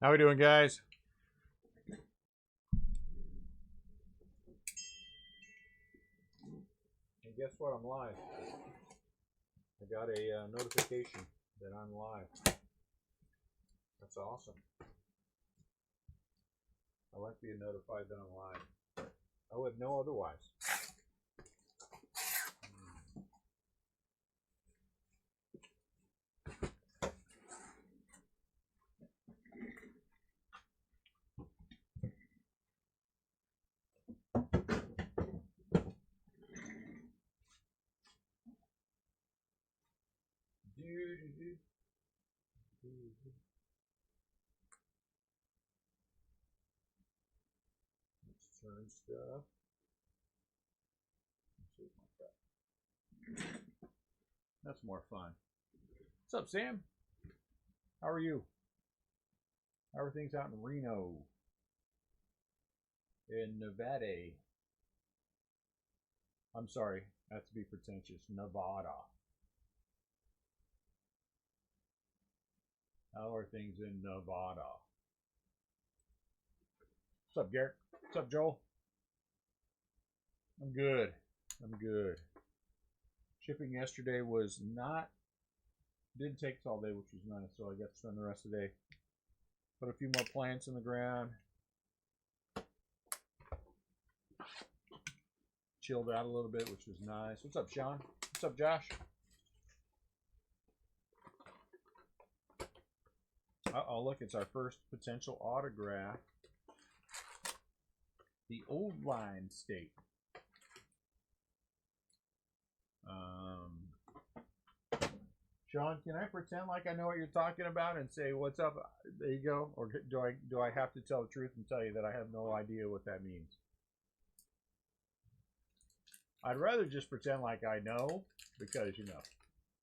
How we doing, guys? And guess what? I'm live. I got a notification that I'm live. That's awesome. I like being notified that I'm live. I would know otherwise. Let's turn stuff. That's more fun. What's up, Sam? How are you? How are things out in Reno? In Nevada. I'm sorry, that's to be pretentious. Nevada. How are things in Nevada? What's up, Garrett? What's up, Joel? I'm good. I'm good. Shipping yesterday was didn't take us all day, which was nice, so I got to spend the rest of the day. Put a few more plants in the ground. Chilled out a little bit, which was nice. What's up, Sean? What's up, Josh? Uh-oh, look, it's our first potential autograph. The Old Line State. Sean, can I pretend like I know what you're talking about and say, what's up? There you go. Or do I have to tell the truth and tell you that I have no idea what that means? I'd rather just pretend like I know, because, you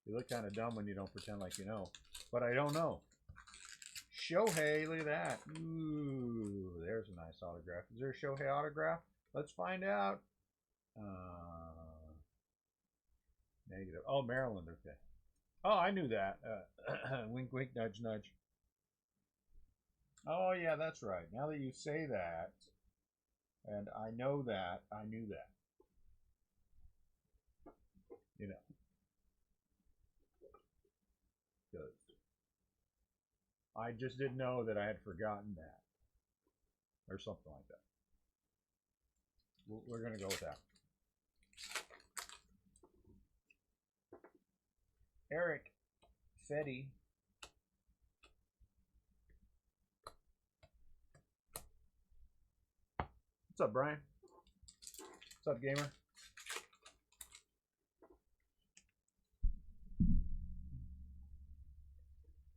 look kind of dumb when you don't pretend like you know. But I don't know. Shohei, look at that. Ooh, there's a nice autograph. Is there a Shohei autograph? Let's find out. Negative. Oh, Maryland, okay. Oh, I knew that. Wink, wink, nudge, nudge. Oh, yeah, that's right. Now that you say that, and I know that, I knew that. Because I just didn't know that I had forgotten that. Or something like that. We're going to go with that. Eric Fetty. What's up, Brian? What's up, gamer?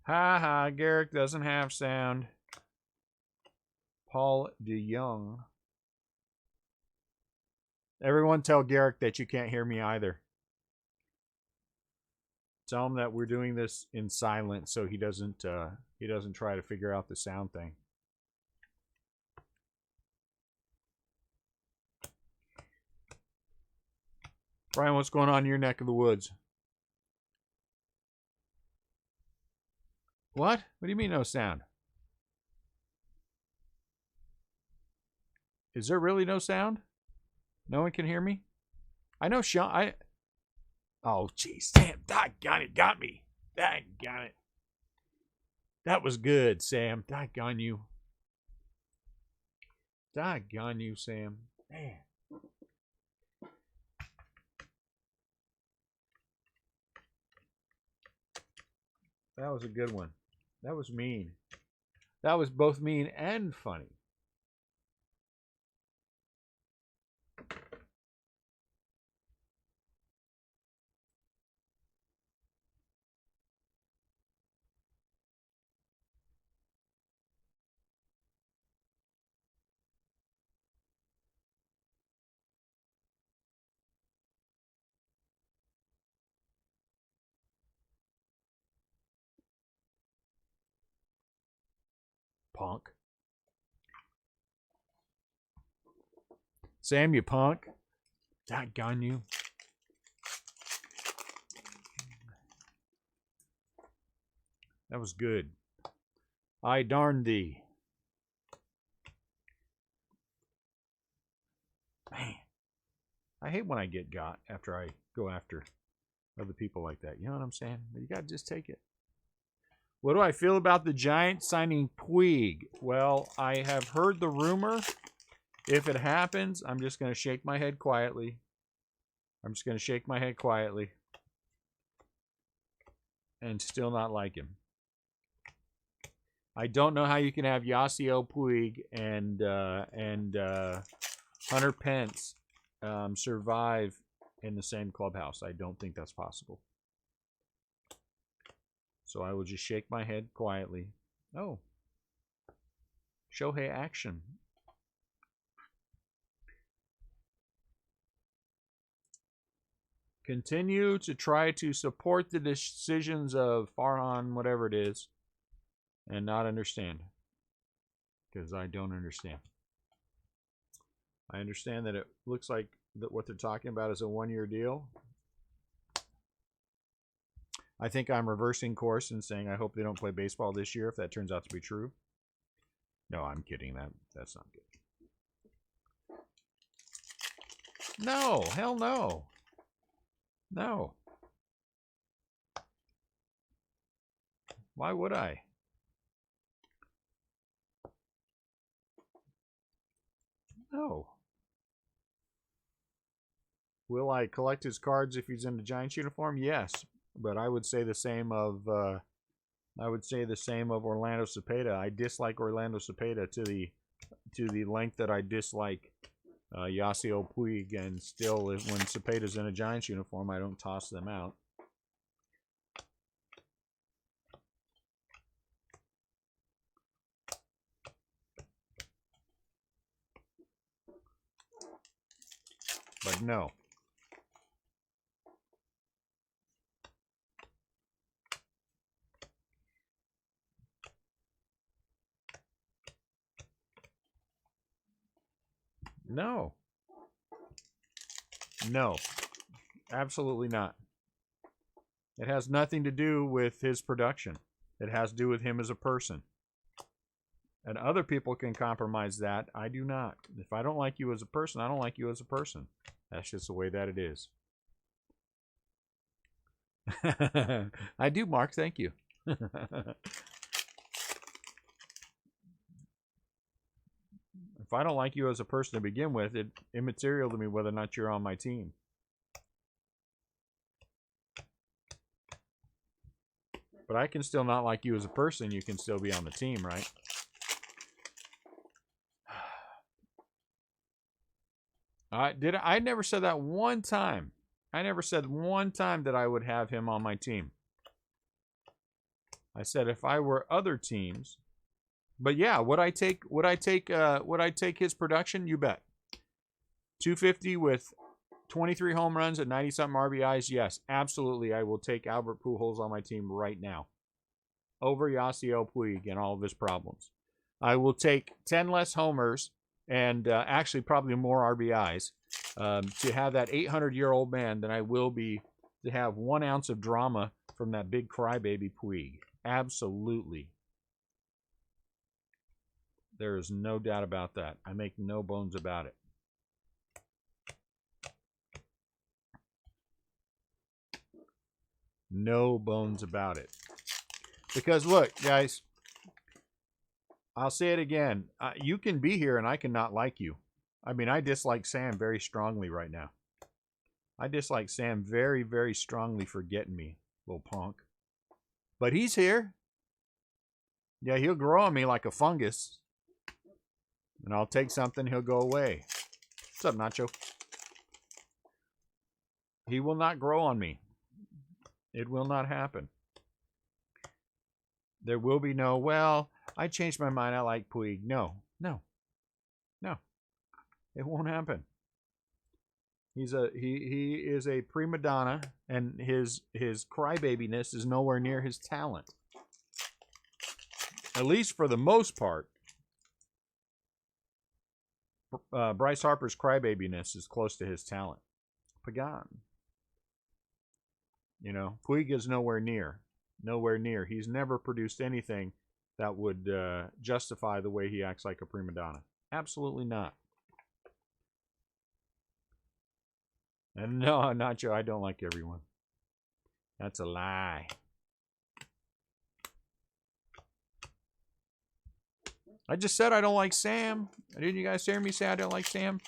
Ha ha, Garrick doesn't have sound. Paul DeYoung. Everyone tell Garrick that you can't hear me either. Tell him that we're doing this in silence so he doesn't try to figure out the sound thing. Brian, what's going on in your neck of the woods? What? What do you mean no sound? Is there really no sound? No one can hear me? I know Sean. Oh, jeez. Damn. Doggone it. Got me. Doggone it. That was good, Sam. Doggone you. Doggone you, Sam. Man. That was a good one. That was mean. That was both mean and funny. Punk. Sam, you punk. Doggone you. That was good. I darn thee. Man, I hate when I get got after I go after other people like that. You know what I'm saying? You got to just take it. What do I feel about the Giants signing Puig? Well, I have heard the rumor. If it happens, I'm just going to shake my head quietly. I'm just going to shake my head quietly. And still not like him. I don't know how you can have Yasiel Puig and Hunter Pence survive in the same clubhouse. I don't think that's possible. So I will just shake my head quietly. Oh. Shohei action. Continue to try to support the decisions of Farhan, whatever it is, and not understand. Because I don't understand. I understand that it looks like that what they're talking about is a one-year deal. I think I'm reversing course and saying I hope they don't play baseball this year if that turns out to be true. No, I'm kidding. That's not good. No, hell no. No. Why would I? No. Will I collect his cards if he's in the Giants uniform? Yes, but I would say the same of Orlando Cepeda. I dislike Orlando Cepeda to the length that I dislike Yasiel Puig, and still, when Cepeda's in a Giants uniform, I don't toss them out. But no. No. No. Absolutely not. It has nothing to do with his production. It has to do with him as a person. And other people can compromise that. I do not. If I don't like you as a person, I don't like you as a person. That's just the way that it is. I do, Mark. Thank you. If I don't like you as a person to begin with, it's immaterial to me whether or not you're on my team. But I can still not like you as a person. You can still be on the team, right? I never said that one time. I never said one time that I would have him on my team. I said if I were other teams. But yeah, would I take his production? You bet. 250 with 23 home runs and 90-something RBIs? Yes, absolutely. I will take Albert Pujols on my team right now over Yasiel Puig and all of his problems. I will take 10 less homers and actually probably more RBIs to have that 800-year-old man than I will be to have 1 ounce of drama from that big crybaby Puig. Absolutely. There is no doubt about that. I make no bones about it. No bones about it. Because look, guys, I'll say it again. You can be here and I cannot like you. I mean, I dislike Sam very strongly right now. I dislike Sam very, very strongly for getting me, little punk. But he's here. Yeah, he'll grow on me like a fungus. And I'll take something, he'll go away. What's up, Nacho? He will not grow on me. It will not happen. There will be no, well, I changed my mind, I like Puig. No. It won't happen. He is a prima donna, and his crybabiness is nowhere near his talent. At least for the most part. Bryce Harper's crybabiness is close to his talent. Pagan. You know, Puig is nowhere near. Nowhere near. He's never produced anything that would justify the way he acts like a prima donna. Absolutely not. And no, Nacho, I don't like everyone. That's a lie. I just said I don't like Sam. Didn't you guys hear me say I don't like Sam?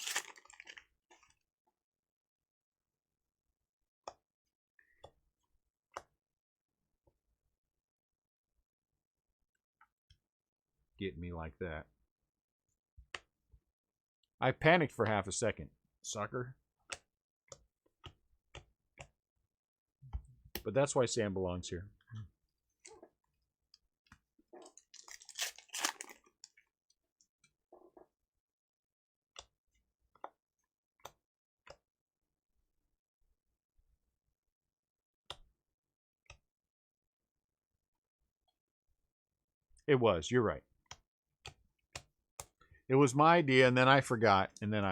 Get me like that. I panicked for half a second, sucker. But that's why Sam belongs here. It was. You're right. It was my idea, and then I forgot, and then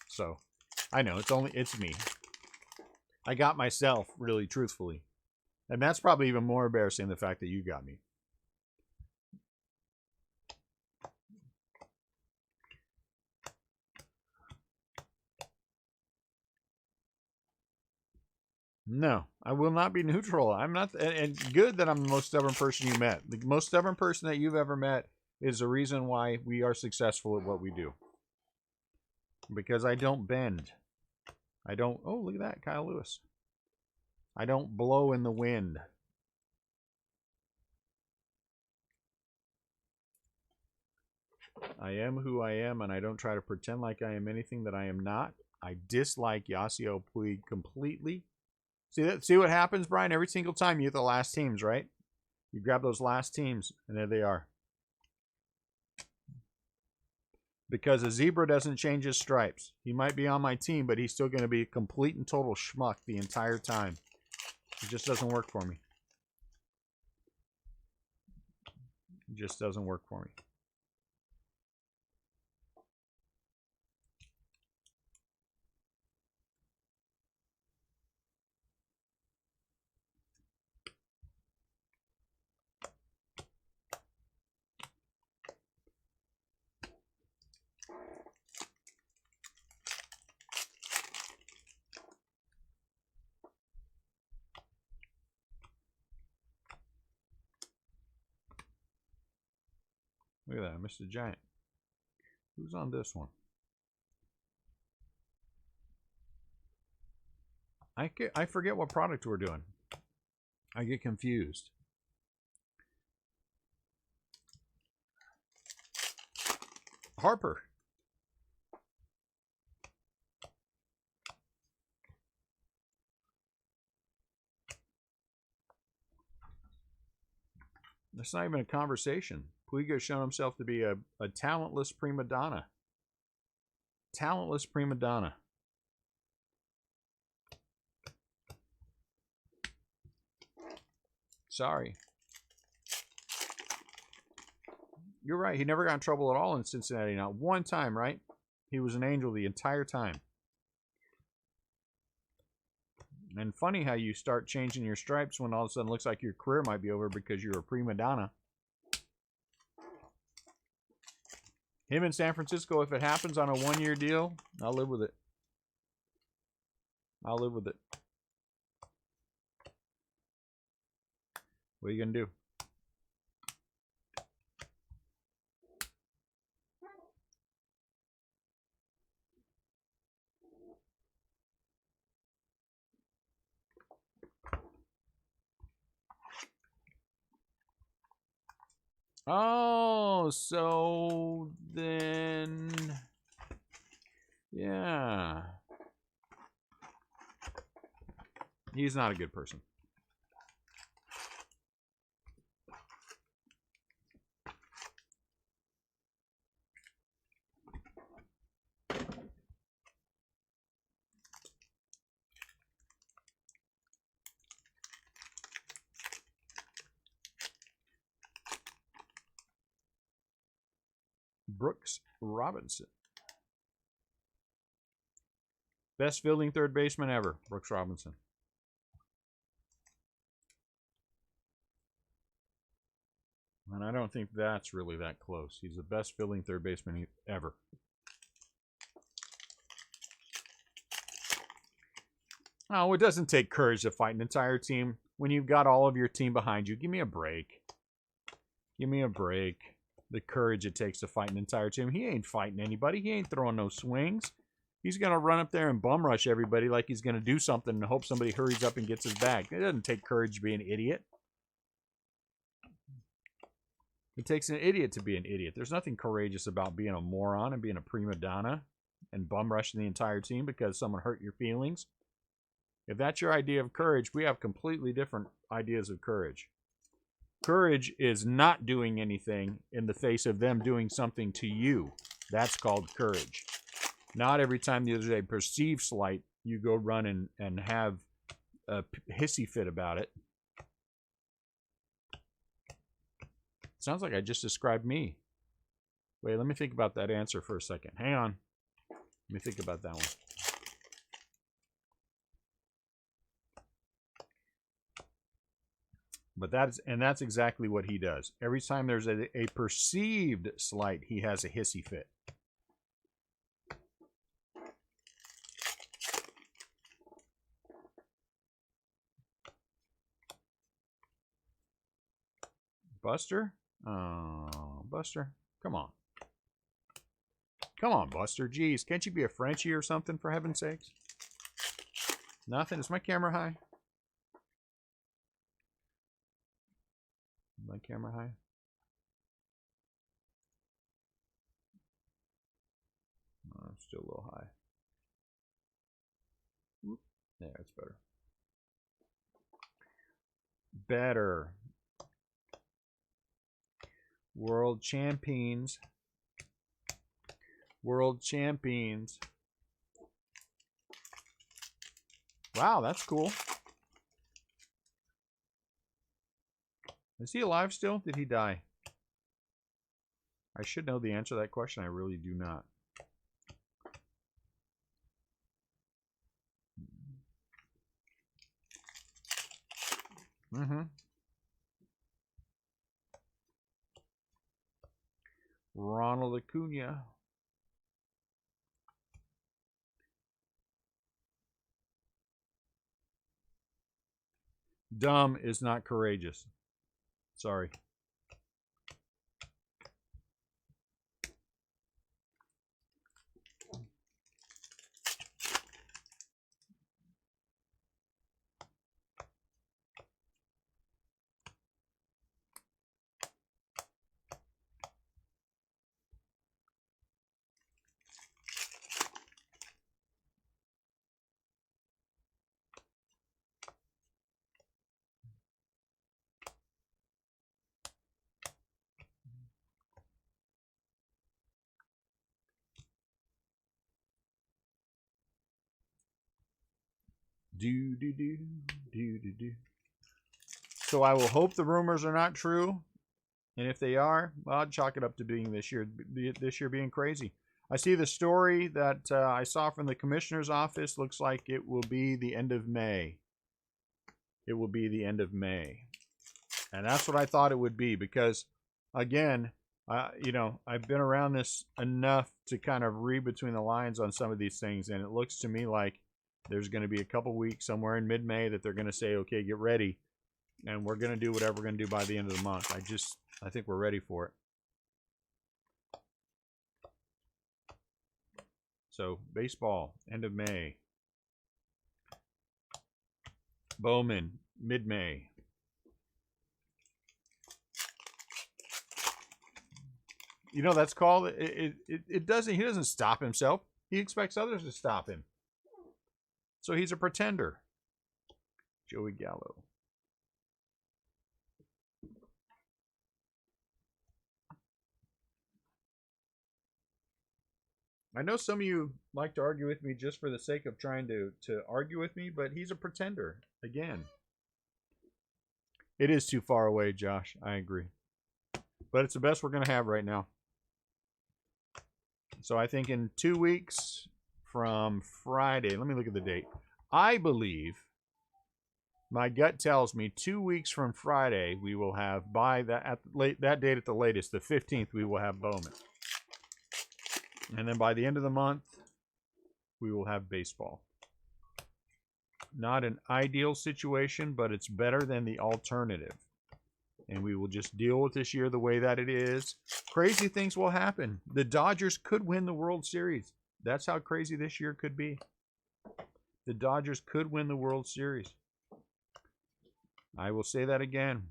so I know it's me. I got myself, really, truthfully. And that's probably even more embarrassing than the fact that you got me. No, I will not be neutral. I'm not, and good that I'm the most stubborn person you met. The most stubborn person that you've ever met is the reason why we are successful at what we do. Because I don't bend. I don't, oh, look at that, Kyle Lewis. I don't blow in the wind. I am who I am, and I don't try to pretend like I am anything that I am not. I dislike Yasiel Puig completely. See what happens, Brian? Every single time you get the last teams, right? You grab those last teams, and there they are. Because a zebra doesn't change his stripes. He might be on my team, but he's still going to be a complete and total schmuck the entire time. It just doesn't work for me. It just doesn't work for me. Look at that, Mr. Giant. Who's on this one? I forget what product we're doing. I get confused. Harper. That's not even a conversation. Puig's shown himself to be a talentless prima donna. Talentless prima donna. Sorry. You're right. He never got in trouble at all in Cincinnati. Not one time, right? He was an angel the entire time. And funny how you start changing your stripes when all of a sudden it looks like your career might be over because you're a prima donna. Him in San Francisco, if it happens on a one-year deal, I'll live with it. I'll live with it. What are you going to do? Oh, so then, yeah. He's not a good person. Brooks Robinson. Best fielding third baseman ever, Brooks Robinson. And I don't think that's really that close. He's the best fielding third baseman ever. Oh, it doesn't take courage to fight an entire team when you've got all of your team behind you. Give me a break. Give me a break. The courage it takes to fight an entire team. He ain't fighting anybody. He ain't throwing no swings. He's going to run up there and bum rush everybody like he's going to do something and hope somebody hurries up and gets his bag. It doesn't take courage to be an idiot. It takes an idiot to be an idiot. There's nothing courageous about being a moron and being a prima donna and bum rushing the entire team because someone hurt your feelings. If that's your idea of courage, we have completely different ideas of courage. Courage is not doing anything in the face of them doing something to you. That's called courage. Not every time there's a perceived slight, you go run and have a hissy fit about it. Sounds like I just described me. Wait, let me think about that answer for a second. Hang on. Let me think about that one. But that's exactly what he does. Every time there's a perceived slight, he has a hissy fit. Buster? Oh, Buster. Come on. Come on, Buster. Jeez, can't you be a Frenchie or something, for heaven's sakes? Nothing? Is my camera high? My camera high? Oh, I'm still a little high. Yeah, it's better. Better. World champions. World champions. Wow, that's cool. Is he alive still? Did he die? I should know the answer to that question. I really do not. Ronald Acuna. Dumb is not courageous. Sorry. Do. So I will hope the rumors are not true. And if they are, well, I'd chalk it up to being this year being crazy. I see the story that I saw from the commissioner's office. Looks like it will be the end of May. It will be the end of May. And that's what I thought it would be because, again, I've been around this enough to kind of read between the lines on some of these things. And it looks to me like there's going to be a couple weeks somewhere in mid-May that they're going to say, okay, get ready. And we're going to do whatever we're going to do by the end of the month. I think we're ready for it. So, baseball, end of May. Bowman, mid-May. You know, that's called, he doesn't stop himself. He expects others to stop him. So he's a pretender. Joey Gallo. I know some of you like to argue with me just for the sake of trying to argue with me, but he's a pretender. Again. It is too far away, Josh. I agree. But it's the best we're going to have right now. So I think in 2 weeks from Friday, let me look at the date. I believe My gut tells me 2 weeks from Friday, we will have, by that date at the latest, the 15th, we will have Bowman. And then by the end of the month, we will have baseball. Not an ideal situation, but it's better than the alternative. And we will just deal with this year the way that it is. Crazy things will happen. The Dodgers could win the World Series. That's how crazy this year could be. The Dodgers could win the World Series. I will say that again.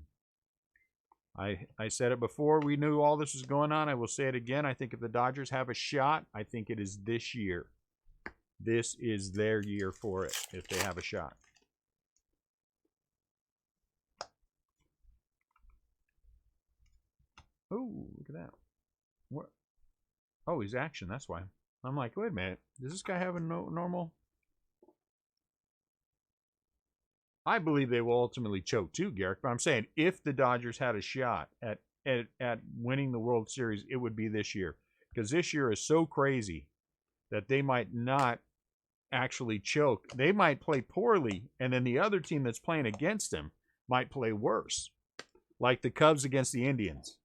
I said it before we knew all this was going on. I will say it again. I think if the Dodgers have a shot, I think it is this year. This is their year for it if they have a shot. Oh, look at that. What? Oh, he's action. That's why. I'm like, wait a minute. Does this guy have a normal? I believe they will ultimately choke too, Garrick. But I'm saying if the Dodgers had a shot at winning the World Series, it would be this year. Because this year is so crazy that they might not actually choke. They might play poorly, and then the other team that's playing against them might play worse. Like the Cubs against the Indians.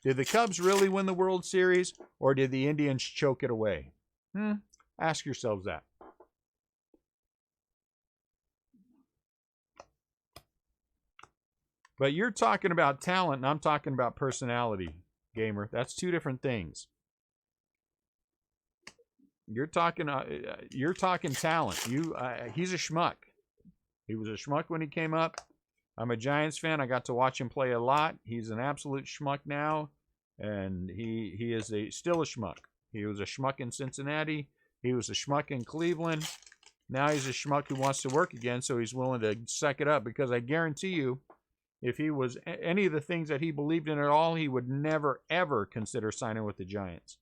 Did the Cubs really win the World Series, or did the Indians choke it away? Ask yourselves that. But you're talking about talent, and I'm talking about personality, gamer. That's two different things. You're talking talent. He's a schmuck. He was a schmuck when he came up. I'm a Giants fan. I got to watch him play a lot. He's an absolute schmuck now, and he is still a schmuck. He was a schmuck in Cincinnati. He was a schmuck in Cleveland. Now he's a schmuck who wants to work again, so he's willing to suck it up, because I guarantee you, if he was any of the things that he believed in at all, he would never, ever consider signing with the Giants.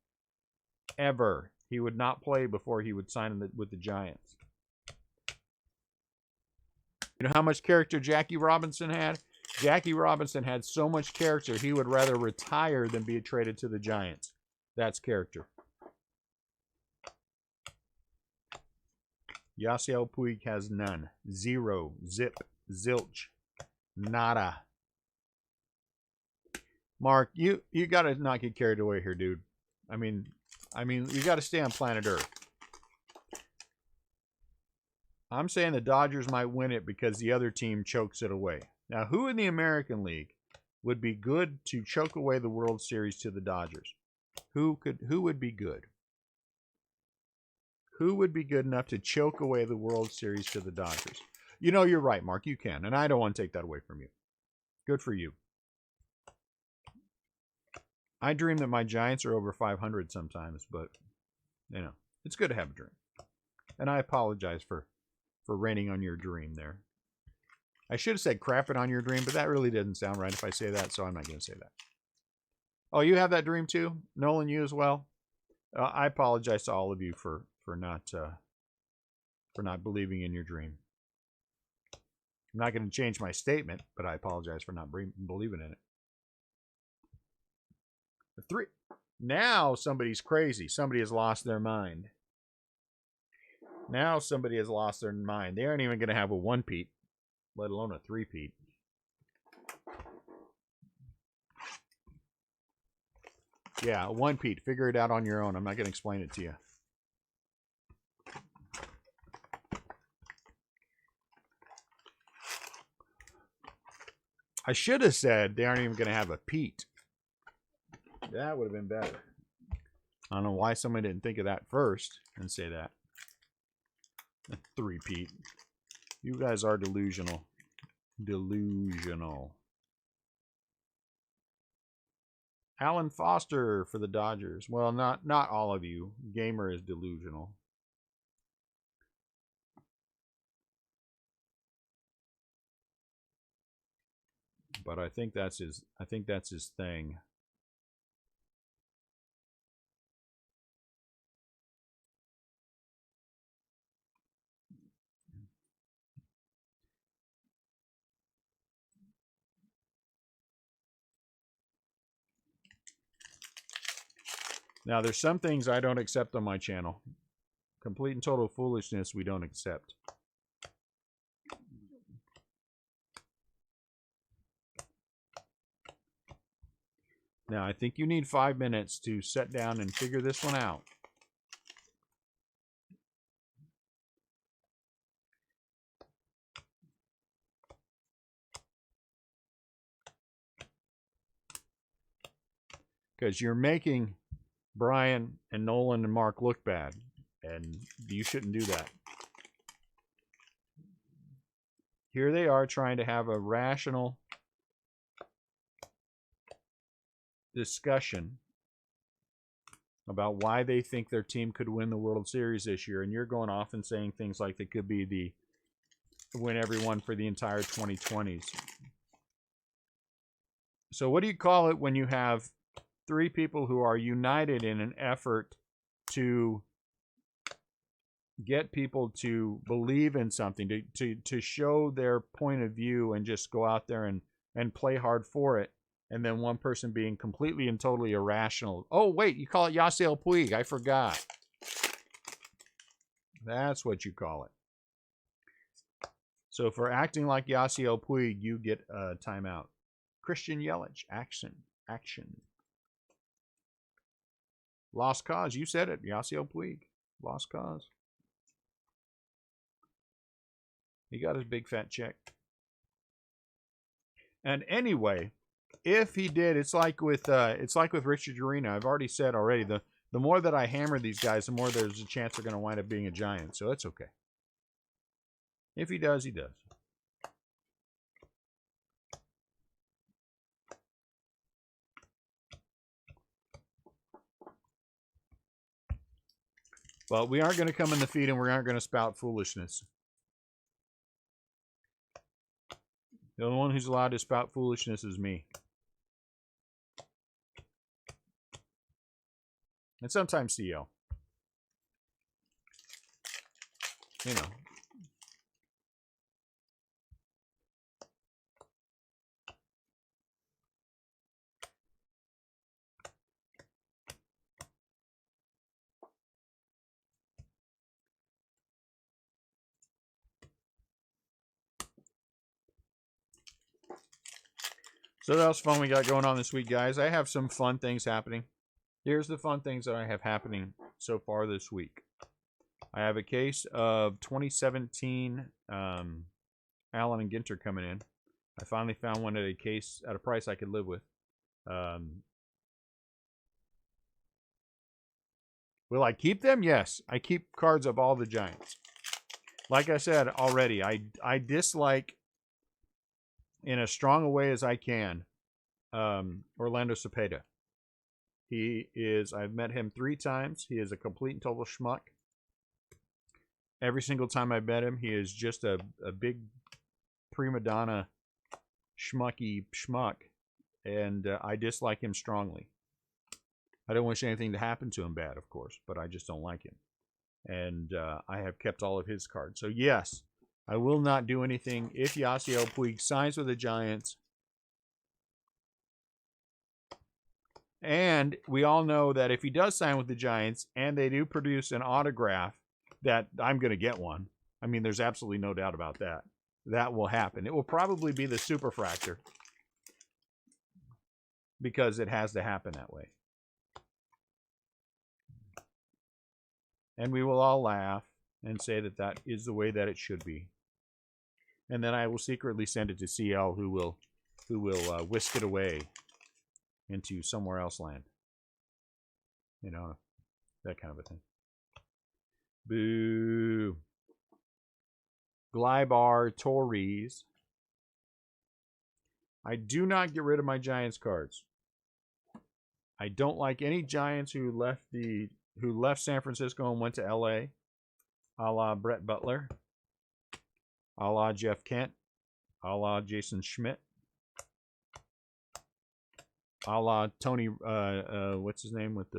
Ever. He would not play before he would sign with the Giants. You know how much character Jackie Robinson had? Jackie Robinson had so much character, he would rather retire than be traded to the Giants. That's character. Yasiel Puig has none. Zero. Zip. Zilch. Nada. Mark, you got to not get carried away here, dude. I mean, you got to stay on planet Earth. I'm saying the Dodgers might win it because the other team chokes it away. Now, who in the American League would be good to choke away the World Series to the Dodgers? Who would be good? Who would be good enough to choke away the World Series to the Dodgers? You know, you're right, Mark. You can, and I don't want to take that away from you. Good for you. I dream that my Giants are over 500 sometimes, but, you know, it's good to have a dream. And I apologize for raining on your dream there. I should have said crapping on your dream, but that really doesn't sound right if I say that, so I'm not going to say that. Oh, you have that dream too? Nolan, you as well? I apologize to all of you for not believing in your dream. I'm not going to change my statement, but I apologize for not believing in it. 3. Now somebody's crazy. Somebody has lost their mind. Now somebody has lost their mind. They aren't even going to have a 1-peat, let alone a 3-peat. Yeah, a 1-peat. Figure it out on your own. I'm not going to explain it to you. I should have said they aren't even going to have a peat. That would have been better. I don't know why somebody didn't think of that first and say that. 3-peat. You guys are delusional. Delusional. Alan Foster for the Dodgers. Well, not all of you. Gamer is delusional. But I think that's his thing. Now, there's some things I don't accept on my channel. Complete and total foolishness we don't accept. Now, I think you need 5 minutes to sit down and figure this one out. Because you're making Brian and Nolan and Mark look bad. And you shouldn't do that. Here they are trying to have a rational discussion about why they think their team could win the World Series this year. And you're going off and saying things like they could be the win everyone for the entire 2020s. So what do you call it when you have three people who are united in an effort to get people to believe in something, to show their point of view and just go out there and play hard for it, and then one person being completely and totally irrational? Oh, wait, you call it Yasiel Puig. I forgot. That's what you call it. So for acting like Yasiel Puig, you get a timeout. Christian Yelich, action. Lost cause, you said it. Yasiel Puig, lost cause. He got his big fat check. And anyway, if he did, it's like with Richard Urena. I've already said the more that I hammer these guys, the more there's a chance they're going to wind up being a Giant. So it's okay. If he does, he does. Well, we aren't going to come in the feed and we aren't going to spout foolishness. The only one who's allowed to spout foolishness is me. And sometimes CL. You know. So what else fun we got going on this week, guys? I have some fun things happening. Here's the fun things that I have happening so far this week. I have a case of 2017 Allen and Ginter coming in. I finally found one at a price I could live with. Will I keep them? Yes. I keep cards of all the Giants. Like I said already, I dislike, in as strong a way as I can, Orlando Cepeda. I've met him 3 times. He is a complete and total schmuck. Every single time I met him, he is just a big prima donna schmucky schmuck. And I dislike him strongly. I don't wish anything to happen to him bad, of course, but I just don't like him. And I have kept all of his cards. So yes, I will not do anything if Yasiel Puig signs with the Giants. And we all know that if he does sign with the Giants and they do produce an autograph, that I'm going to get one. I mean, there's absolutely no doubt about that. That will happen. It will probably be the Superfractor, because it has to happen that way. And we will all laugh and say that that is the way that it should be. And then I will secretly send it to CL, who will whisk it away into somewhere else land. You know, that kind of a thing. Boo. Glybar Torres. I do not get rid of my Giants cards. I don't like any Giants who left San Francisco and went to LA, a la Brett Butler, a la Jeff Kent, a la Jason Schmidt, a la Tony, what's his name with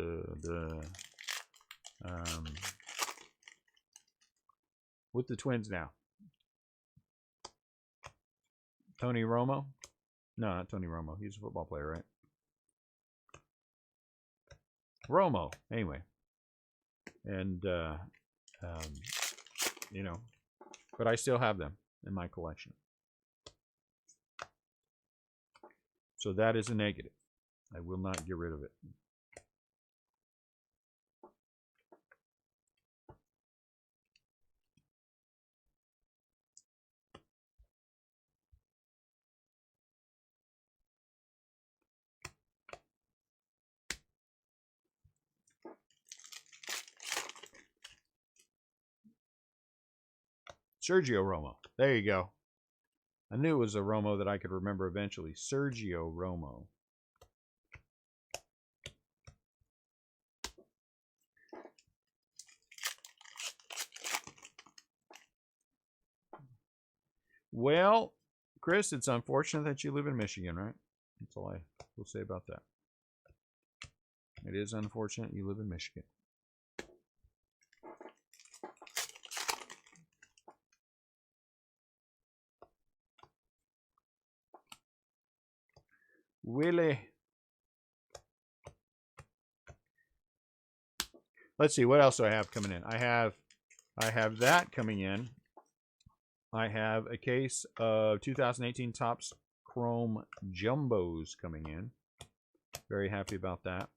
with the Twins now? Tony Romo? No, not Tony Romo. He's a football player, right? Romo. Anyway. And, you know, but I still have them in my collection. So that is a negative. I will not get rid of it. Sergio Romo. There you go. I knew it was a Romo that I could remember eventually. Sergio Romo. Well, Chris, it's unfortunate that you live in Michigan, right? That's all I will say about that. It is unfortunate you live in Michigan. Willie. Let's see, what else do I have coming in? I have that coming in. I have a case of 2018 Topps Chrome Jumbos coming in. Very happy about that.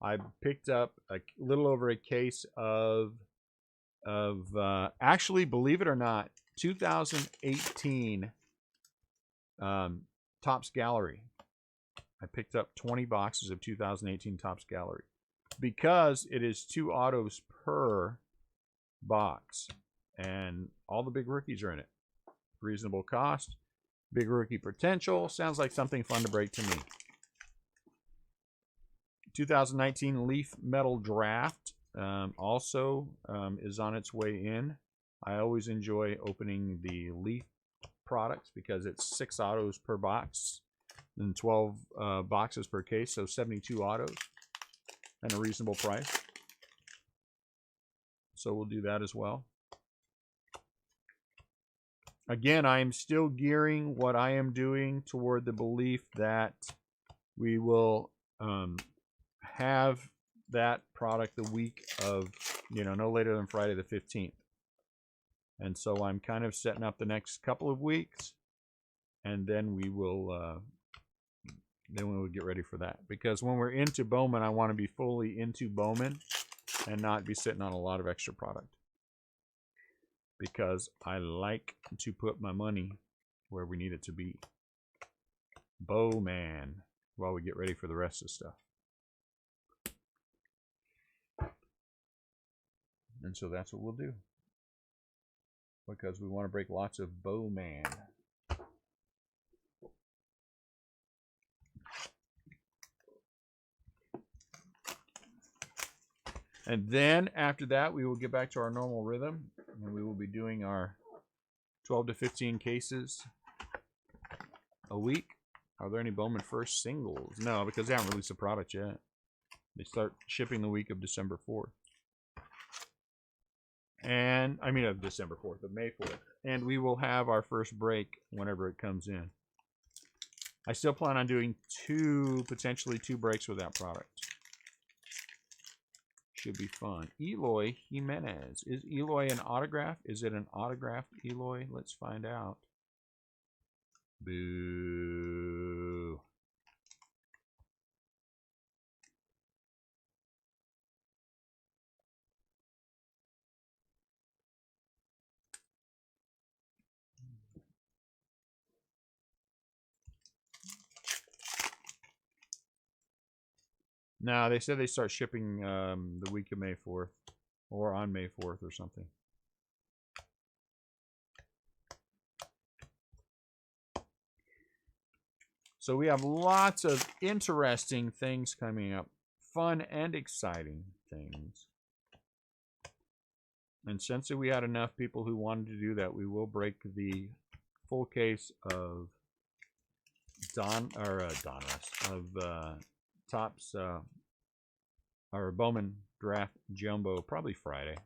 I picked up a little over a case of actually, believe it or not, 2018 Topps Gallery. I picked up 20 boxes of 2018 Topps Gallery because it is 2 autos per box, and all the big rookies are in it. Reasonable cost, big rookie potential. Sounds like something fun to break to me. 2019 Leaf Metal Draft also is on its way in. I always enjoy opening the Leaf products because it's 6 autos per box and 12 boxes per case, so 72 autos and a reasonable price. So we'll do that as well. Again, I am still gearing what I am doing toward the belief that we will have that product the week of, no later than Friday the 15th. And so I'm kind of setting up the next couple of weeks, and then we will get ready for that. Because when we're into Bowman, I want to be fully into Bowman and not be sitting on a lot of extra product. Because I like to put my money where we need it to be. Bowman, while we get ready for the rest of the stuff. And so that's what we'll do. Because we want to break lots of Bowman. And then after that, we will get back to our normal rhythm. And we will be doing our 12 to 15 cases a week. Are there any Bowman First singles? No, because they haven't released the product yet. They start shipping the week of December 4th. And, of December 4th, of May 4th. And we will have our first break whenever it comes in. I still plan on doing potentially two breaks with that product. Should be fun. Eloy Jimenez. Is Eloy an autograph? Is it an autographed Eloy? Let's find out. Boo. No, they said they start shipping the week of May 4th. Or on May 4th or something. So we have lots of interesting things coming up. Fun and exciting things. And since we had enough people who wanted to do that, we will break the full case of Topps or Bowman Draft Jumbo probably Friday.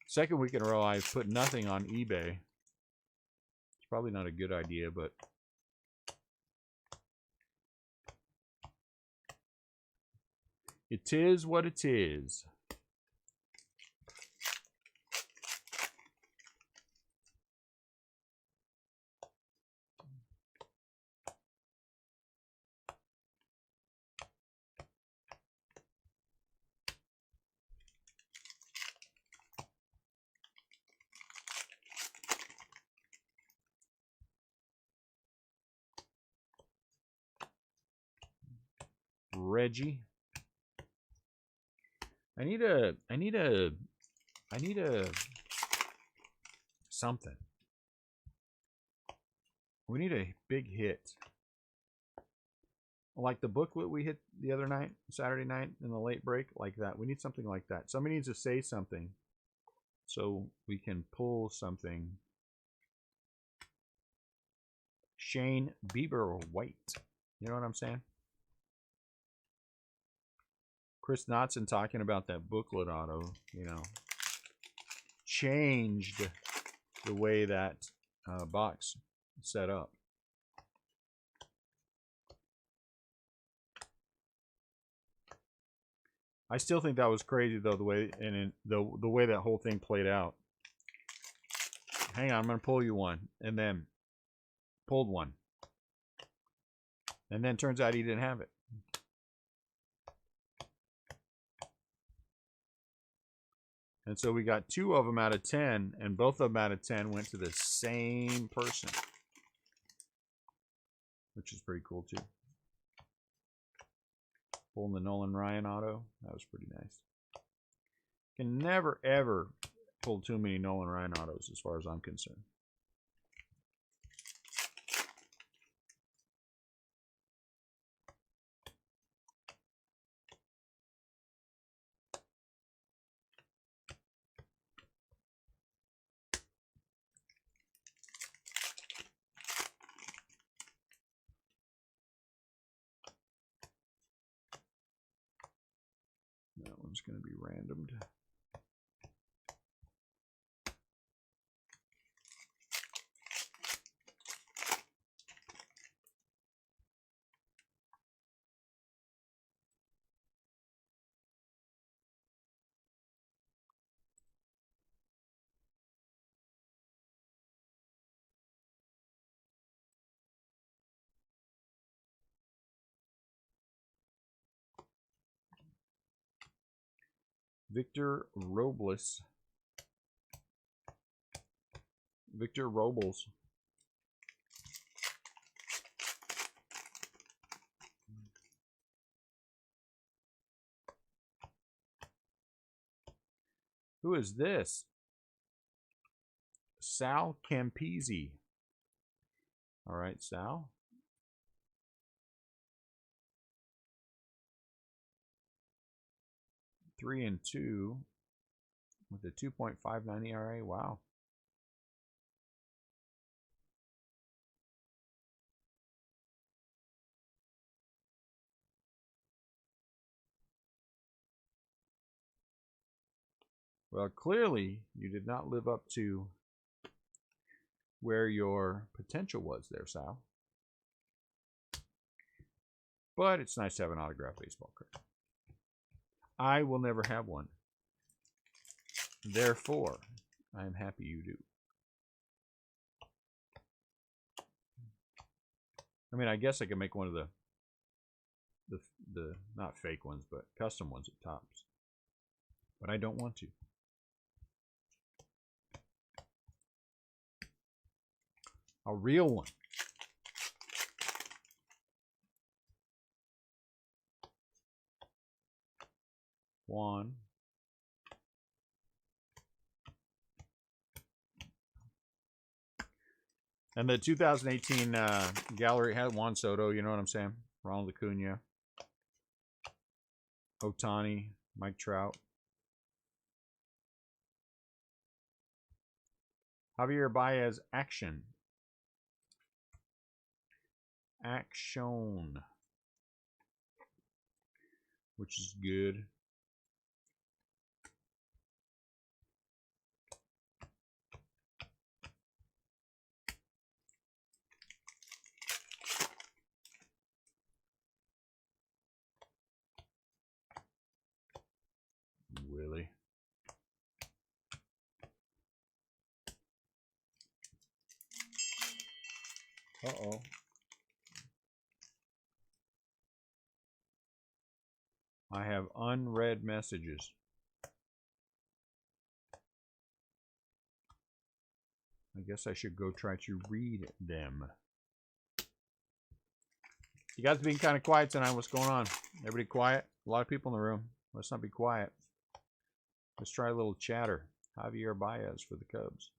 Second week in a row, I've put nothing on eBay. It's probably not a good idea, but it is what it is. Reggie. I need a something. We need a big hit. Like the booklet we hit the other night, Saturday night in the late break, like that. We need something like that. Somebody needs to say something so we can pull something. Shane Bieber White. You know what I'm saying? Chris Knotson talking about that booklet auto, you know, changed the way that box set up. I still think that was crazy though, the way the way that whole thing played out. Hang on, I'm gonna pull you one, and then pulled one, and then turns out he didn't have it. And so we got 2 of them out of 10, and both of them out of 10 went to the same person, which is pretty cool too. Pulling the Nolan Ryan auto, that was pretty nice. Can never ever pull too many Nolan Ryan autos as far as I'm concerned. That one's going to be randomed. Victor Robles. Victor Robles. Who is this? Sal Campisi. All right, Sal. Three and 2 with a 2.59 ERA. Wow. Well, clearly you did not live up to where your potential was there, Sal. But it's nice to have an autographed baseball card. I will never have one. Therefore, I am happy you do. I mean, I guess I could make one of the not fake ones, but custom ones at Topps. But I don't want to. A real one. One. And the 2018 gallery had Juan Soto, you know what I'm saying? Ronald Acuna. Ohtani, Mike Trout. Javier Baez action. Action. Which is good. Willie. Uh-oh. I have unread messages. I guess I should go try to read them. You guys being kind of quiet tonight. What's going on? Everybody quiet? A lot of people in the room. Let's not be quiet. Let's try a little chatter. Javier Baez for the Cubs.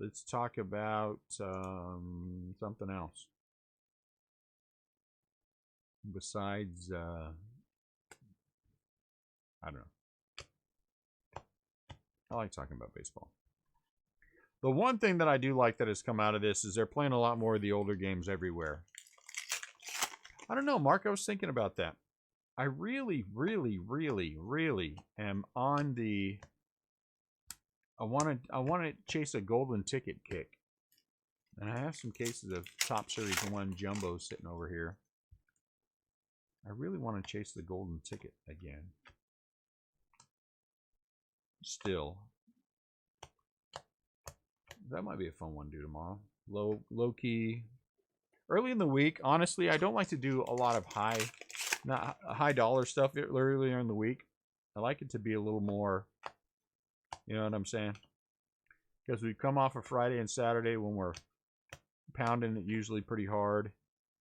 Let's talk about something else. Besides, I don't know. I like talking about baseball. The one thing that I do like that has come out of this is they're playing a lot more of the older games everywhere. I don't know, Mark. I was thinking about that. I really, really, really, really am on the. I want to chase a golden ticket kick, and I have some cases of Top Series 1 Jumbo sitting over here. I really want to chase the golden ticket again. Still, that might be a fun one to do tomorrow. Low key, early in the week. Honestly, I don't like to do a lot of high dollar stuff earlier in the week. I like it to be a little more. You know what I'm saying? Because we come off of Friday and Saturday when we're pounding it usually pretty hard,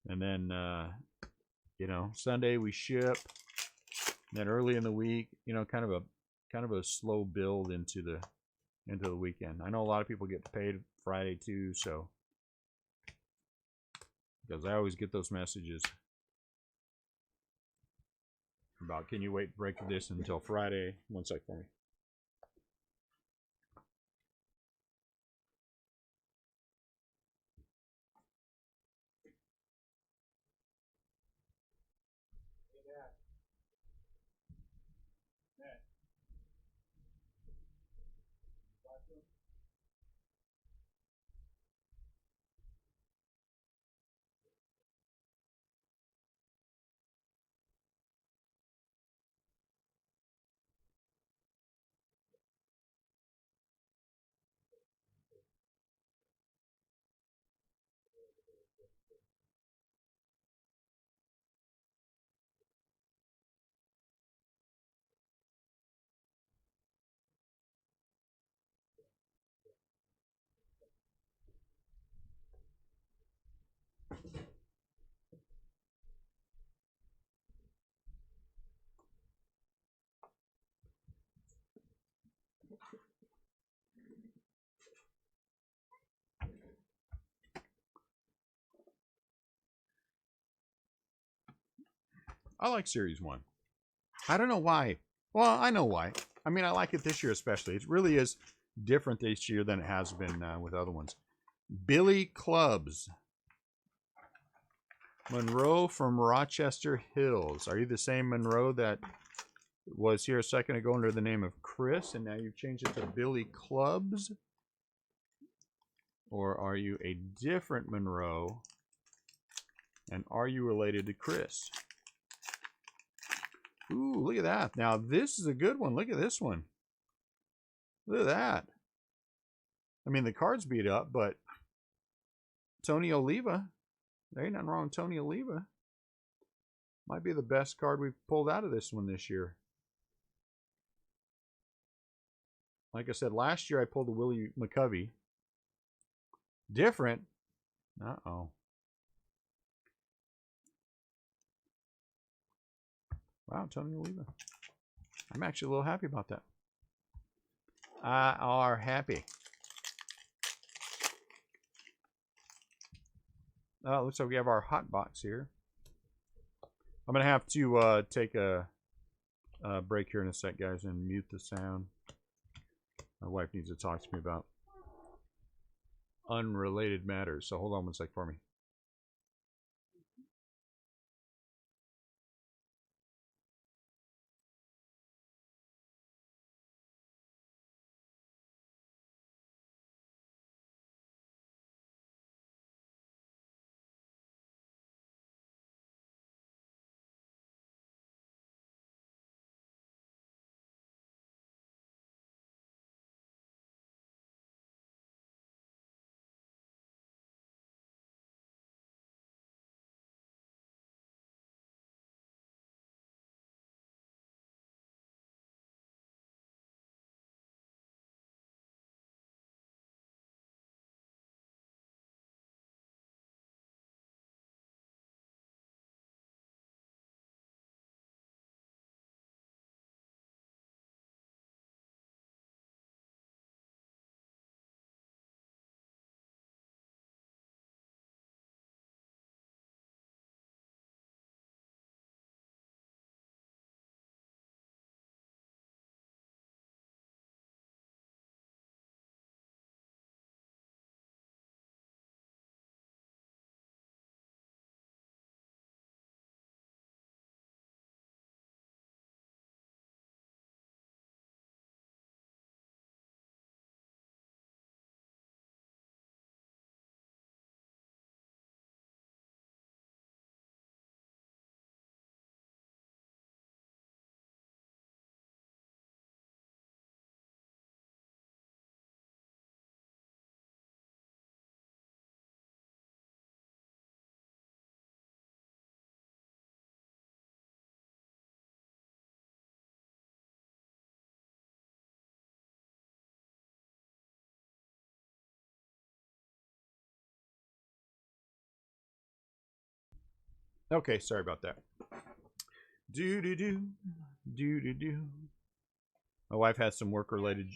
and then you know, Sunday we ship. And then early in the week, you know, kind of a slow build into the weekend. I know a lot of people get paid Friday too, so because I always get those messages about, can you wait to break this until Friday? One sec for me. I like Series 1. I don't know why. Well, I know why. I mean, I like it this year especially. It really is different this year than it has been with other ones. Billy Clubs. Monroe from Rochester Hills. Are you the same Monroe that was here a second ago under the name of Chris, and now you've changed it to Billy Clubs? Or are you a different Monroe? And are you related to Chris? Ooh, look at that. Now, this is a good one. Look at this one. Look at that. I mean, the card's beat up, but Tony Oliva. There ain't nothing wrong with Tony Oliva. Might be the best card we've pulled out of this one this year. Like I said, last year I pulled a Willie McCovey. Different. Uh-oh. Wow, Tony Oliva. I'm actually a little happy about that. I are happy. Looks like we have our hot box here. I'm going to have to take a break here in a sec, guys, and mute the sound. My wife needs to talk to me about unrelated matters. So hold on one sec for me. Okay, sorry about that. Do. My wife has some work-related...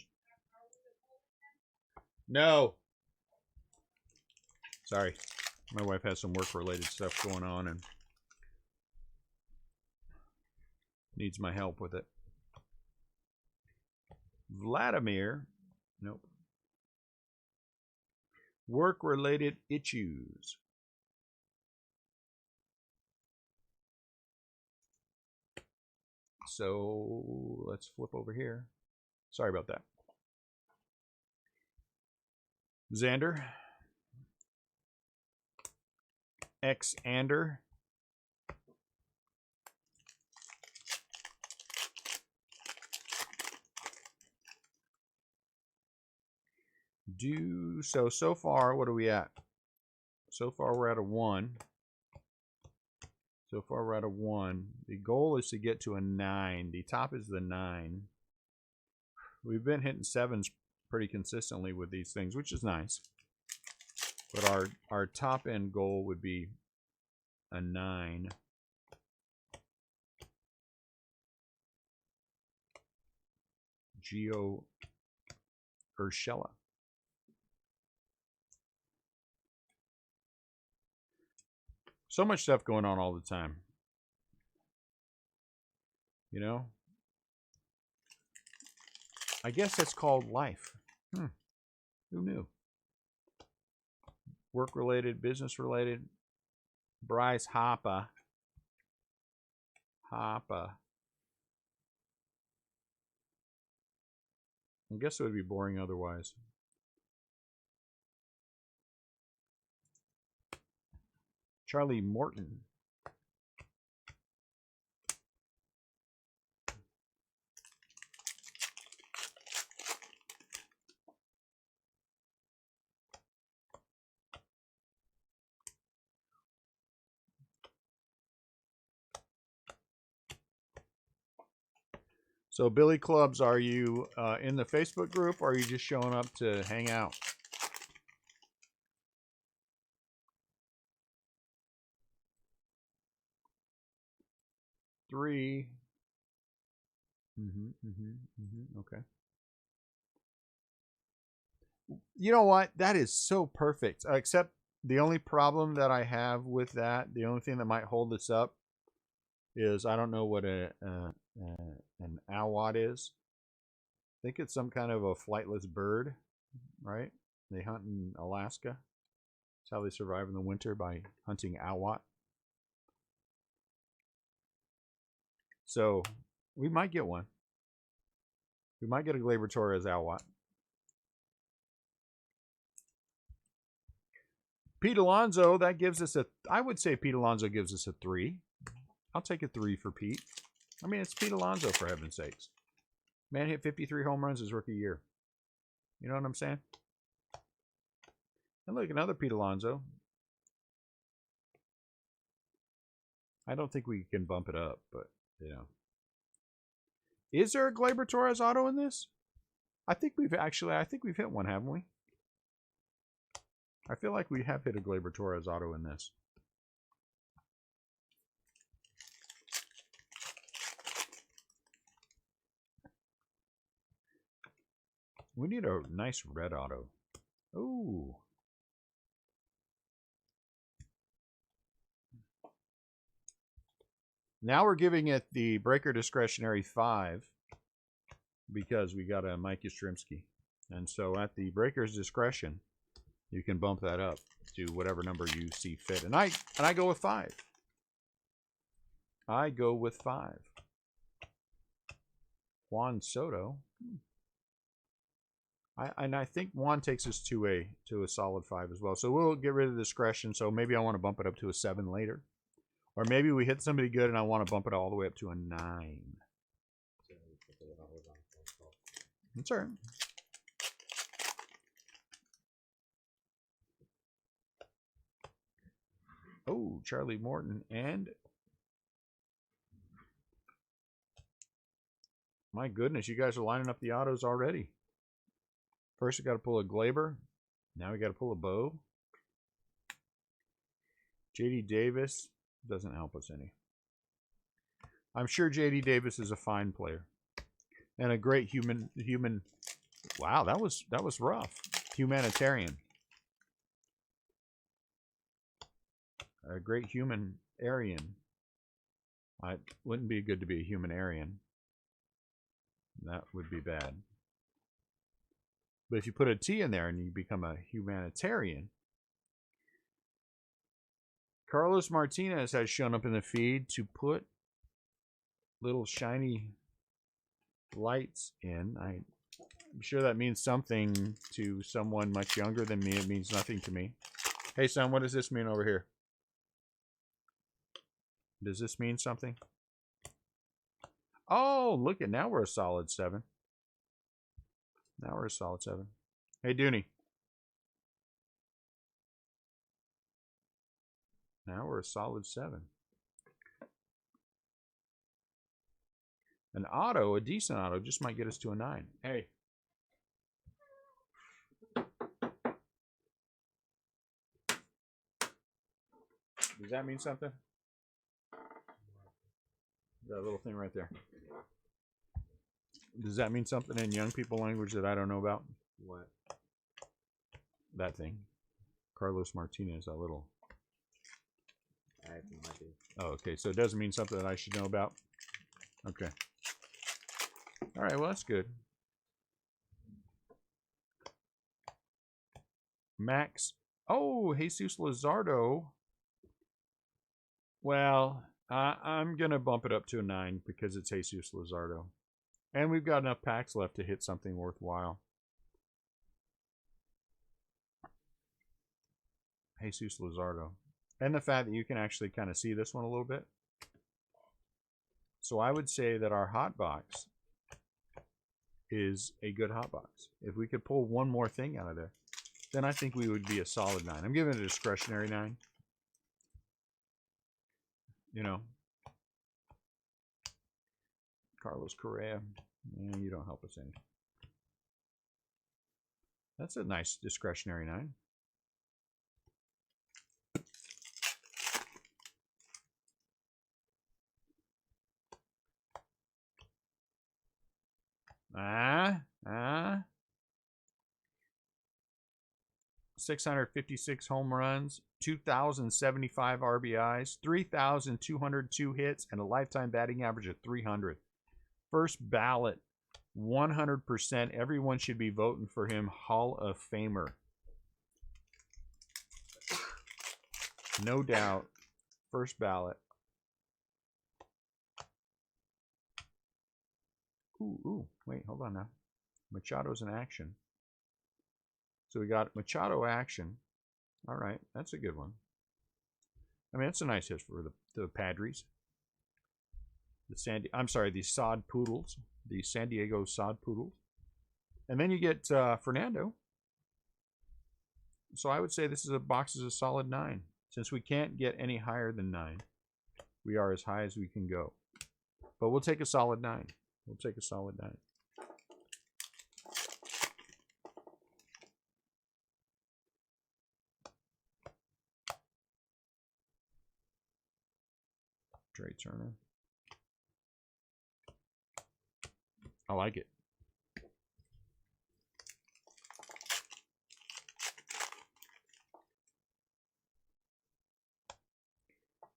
No! Sorry. My wife has some work-related stuff going on and needs my help with it. Vladimir. Nope. Work-related issues. So let's flip over here. Sorry about that. Xander. X-Ander. So far, what are we at? So far, we're at a 1. So far, we're at a 1. The goal is to get to a 9. The top is the 9. We've been hitting 7s pretty consistently with these things, which is nice. But our top end goal would be a 9. Geo Urshela. So much stuff going on all the time. You know? I guess that's called life. Who knew? Work-related, business-related. Bryce Harper. I guess it would be boring otherwise. Charlie Morton. So, Billy Clubs, are you in the Facebook group, or are you just showing up to hang out? Three. Okay. You know what? That is so perfect. Except the only problem that I have with that, the only thing that might hold this up, is I don't know what an awat is. I think it's some kind of a flightless bird, right? They hunt in Alaska. That's how they survive in the winter, by hunting awat. So we might get one. We might get a Glaber Torres awat. Pete Alonso, that gives us a... I would say Pete Alonso gives us a 3. I'll take a 3 for Pete. I mean, it's Pete Alonso, for heaven's sakes. Man hit 53 home runs his rookie year. You know what I'm saying? And look, another Pete Alonso. I don't think we can bump it up, but, you know. Is there a Glaber Torres auto in this? I think we've hit one, haven't we? I feel like we have hit a Glaber Torres auto in this. We need a nice red auto. Ooh. Now we're giving it the Breaker Discretionary 5 because we got a Mike Yastrzemski. And so at the Breaker's discretion, you can bump that up to whatever number you see fit. And I go with 5. I go with 5. Juan Soto. I think Juan takes us to a solid 5 as well. So we'll get rid of the discretion. So maybe I want to bump it up to a 7 later. Or maybe we hit somebody good and I want to bump it all the way up to a 9. That's all right. Oh, Charlie Morton. And my goodness, you guys are lining up the autos already. First, we got to pull a Glaber. Now we got to pull a Bo. J.D. Davis. Doesn't help us any. I'm sure J.D. Davis is a fine player and a great human. Wow, that was rough. Humanitarian. A great human Aryan. It wouldn't be good to be a human Aryan. That would be bad. But if you put a T in there and you become a humanitarian. Carlos Martinez has shown up in the feed to put little shiny lights in. I'm sure that means something to someone much younger than me. It means nothing to me. Hey, son, what does this mean over here? Does this mean something? Oh, look at now we're a solid 7. Now we're a solid 7. Hey, Dooney. Now we're a solid 7. An auto, a decent auto, just might get us to a 9. Hey. Does that mean something? That little thing right there. Does that mean something in young people language that I don't know about? What? That thing. Carlos Martinez, that little. I have no idea. Oh, okay. So it doesn't mean something that I should know about? Okay. All right, well, that's good. Max. Oh, Jesus Luzardo. Well, I'm going to bump it up to a 9 because it's Jesus Luzardo. And we've got enough packs left to hit something worthwhile. Jesus Luzardo. And the fact that you can actually kind of see this one a little bit. So I would say that our hot box is a good hot box. If we could pull one more thing out of there, then I think we would be a solid 9. I'm giving it a discretionary 9. You know. Carlos Correa. You don't help us any. That's a nice discretionary 9. Ah. 656 home runs, 2,075 RBIs, 3,202 hits, and a lifetime batting average of 300. First ballot, 100%. Everyone should be voting for him. Hall of Famer. No doubt. First ballot. Ooh, wait, hold on now. Machado's in action. So we got Machado action. All right, that's a good one. I mean, it's a nice hit for the Padres. The Sod Poodles. The San Diego Sod Poodles. And then you get Fernando. So I would say this is a box is a solid 9. Since we can't get any higher than 9, we are as high as we can go. But we'll take a solid 9. We'll take a solid 9. Trey Turner. I like it.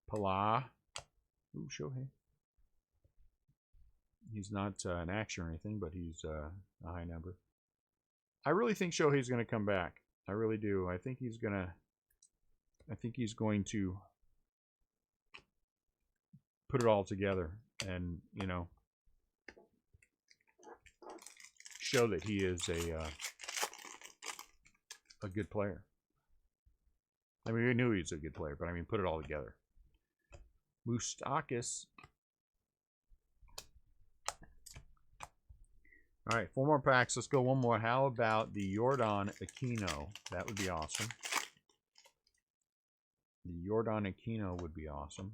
Pala. Ooh, Shohei. He's not an action or anything, but he's a high number. I really think Shohei's going to come back. I really do. I think he's going to put it all together and, you know, show that he is a good player. I mean, we knew he was a good player, but I mean, put it all together. Moustakas. All right, 4 more packs. Let's go one more. How about the Jordan Aquino? That would be awesome. The Jordan Aquino would be awesome.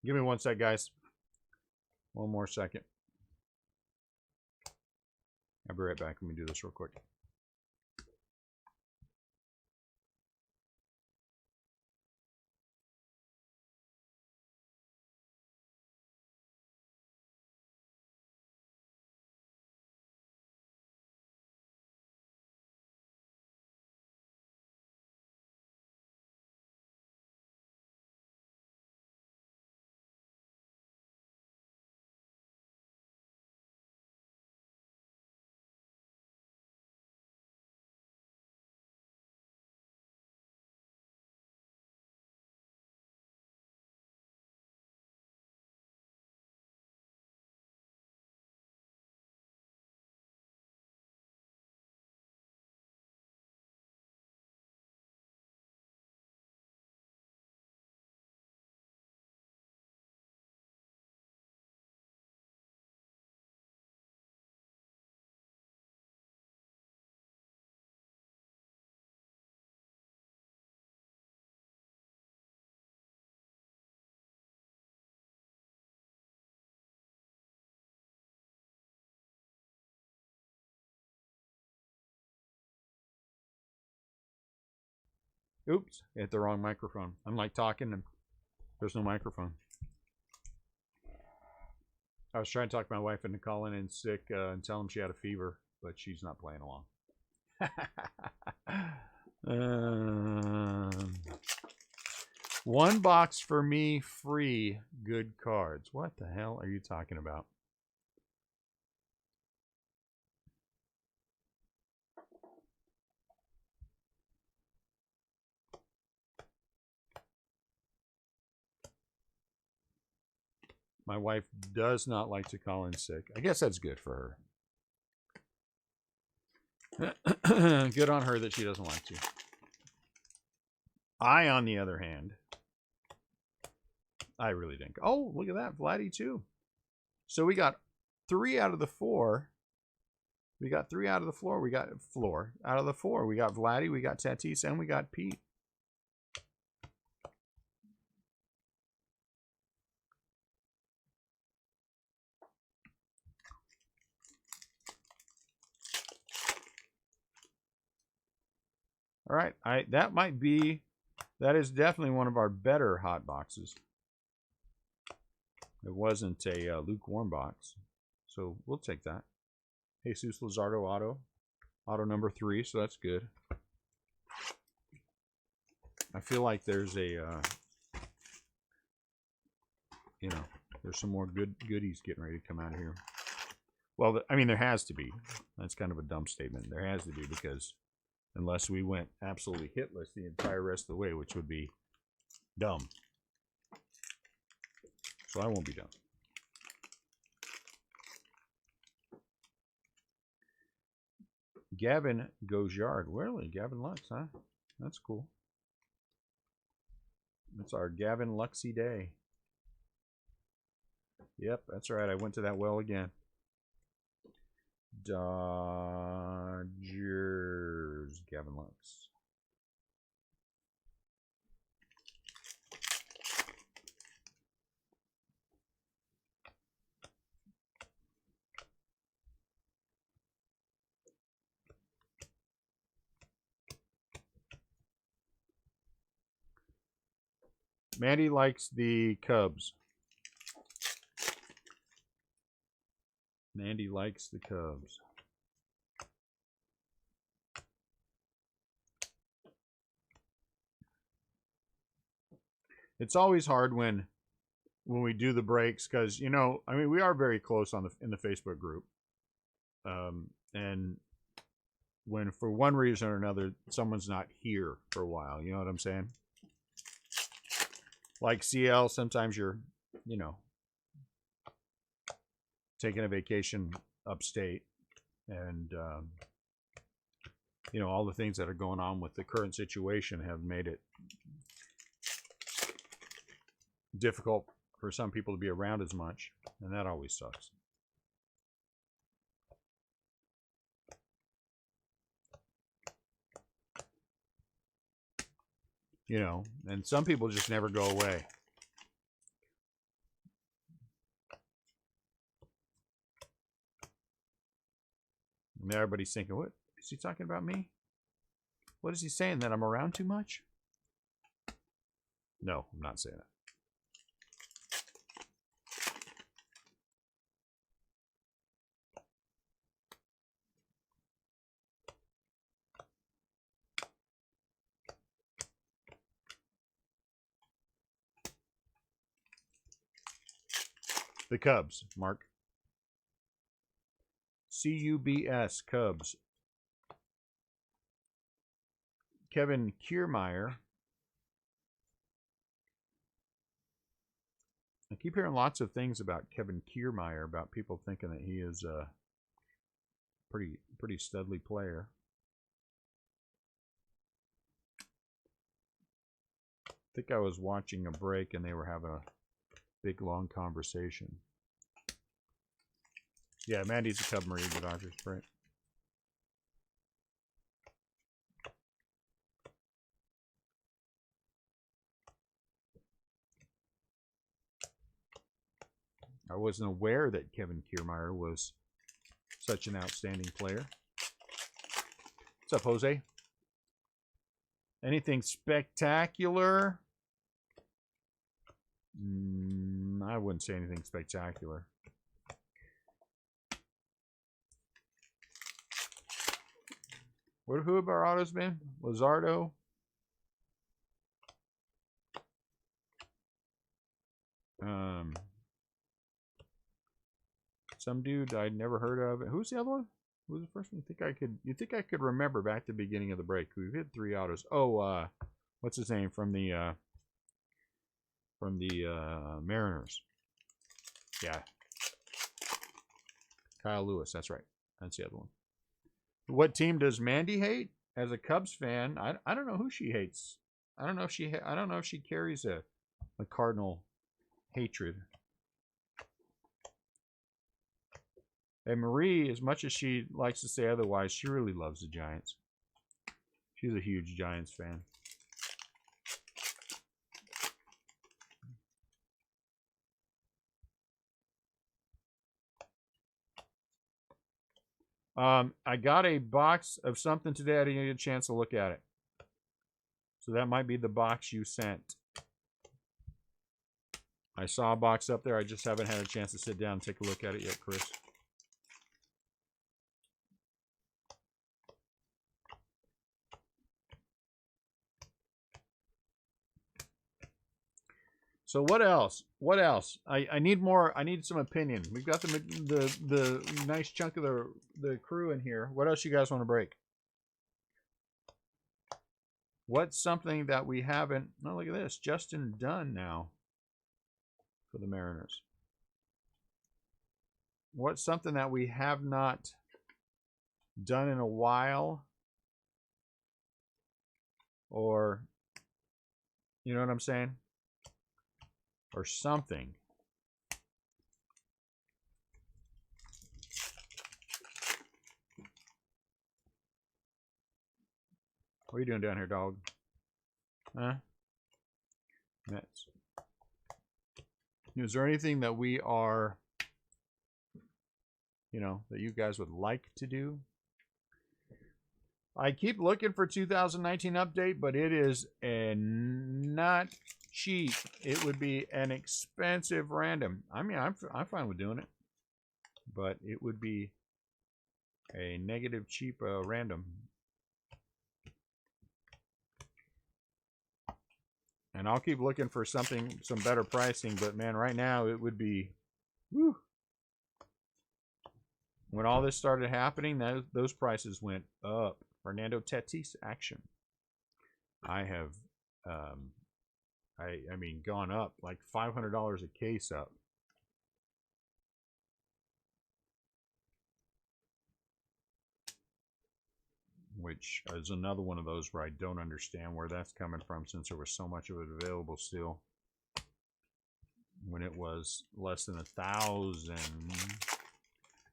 Give me 1 sec, guys. One more second. I'll be right back. Let me do this real quick. Oops, I hit the wrong microphone. I'm like talking and there's no microphone. I was trying to talk my wife into calling in sick and tell him she had a fever, but she's not playing along. One box for me, free good cards. What the hell are you talking about? My wife does not like to call in sick. I guess that's good for her. Good on her that she doesn't like to. I, on the other hand, I really didn't. Oh, look at that. Vladdy, too. So we got 3 out of the 4. We got 3 out of the floor. We got floor. Out of the 4, we got Vladdy, we got Tatis, and we got Pete. All right, that is definitely one of our better hot boxes. It wasn't a lukewarm box, so we'll take that. Jesus Luzardo auto number 3, so that's good. I feel like there's a, there's some more goodies getting ready to come out of here. Well, I mean, there has to be. That's kind of a dumb statement. There has to be, because unless we went absolutely hitless the entire rest of the way, which would be dumb. So I won't be dumb. Gavin Gojard. Really? Gavin Lux, huh? That's cool. That's our Gavin Luxy day. Yep, that's right. I went to that well again. Dodgers. Gavin Lux. Mandy likes the Cubs. Mandy likes the Cubs. It's always hard when we do the breaks, because I mean, we are very close in the Facebook group, and when for one reason or another someone's not here for a while, you know what I'm saying? Like CL, sometimes you're, taking a vacation upstate, and all the things that are going on with the current situation have made it difficult for some people to be around as much, and that always sucks. And some people just never go away. And everybody's thinking, what is he talking about me? What is he saying, that I'm around too much? No, I'm not saying that. The Cubs, Mark. CUBS, Cubs. Kevin Kiermaier. I keep hearing lots of things about Kevin Kiermaier, about people thinking that he is a pretty studly player. I think I was watching a break and they were having a big long conversation. Yeah, Mandy's a Cub Marie, the Dodgers, right? I wasn't aware that Kevin Kiermaier was such an outstanding player. What's up, Jose? Anything spectacular? I wouldn't say anything spectacular. Who have our autos been? Lizardo. Some dude I'd never heard of. Who's the other one? Who was the first one? You think I could remember back to the beginning of the break? We've hit 3 autos. Oh, what's his name from the Mariners? Yeah, Kyle Lewis. That's right. That's the other one. What team does Mandy hate? As a Cubs fan, I don't know who she hates. I don't know if she carries a Cardinal hatred. And Marie, as much as she likes to say otherwise, she really loves the Giants. She's a huge Giants fan. I got a box of something today. I didn't get a chance to look at it. So that might be the box you sent. I saw a box up there. I just haven't had a chance to sit down and take a look at it yet, Chris. So what else? What else? I need more. I need some opinion. We've got the nice chunk of the crew in here. What else you guys want to break? What's something that we haven't? Oh, look at this. Justin Dunn now for the Mariners. What's something that we have not done in a while? Or, you know what I'm saying? Or something. What are you doing down here, dog? Huh? Mets. Is there anything that we are, that you guys would like to do? I keep looking for 2019 update, but it is not cheap. It would be an expensive random. I mean, I'm fine with doing it, but it would be a negative cheap random. And I'll keep looking for some better pricing, but man, right now it would be, whew. When all this started happening, those prices went up. Fernando Tatis action. I have, I mean, gone up like $500 a case up. Which is another one of those where I don't understand where that's coming from, since there was so much of it available still when it was less than 1,000.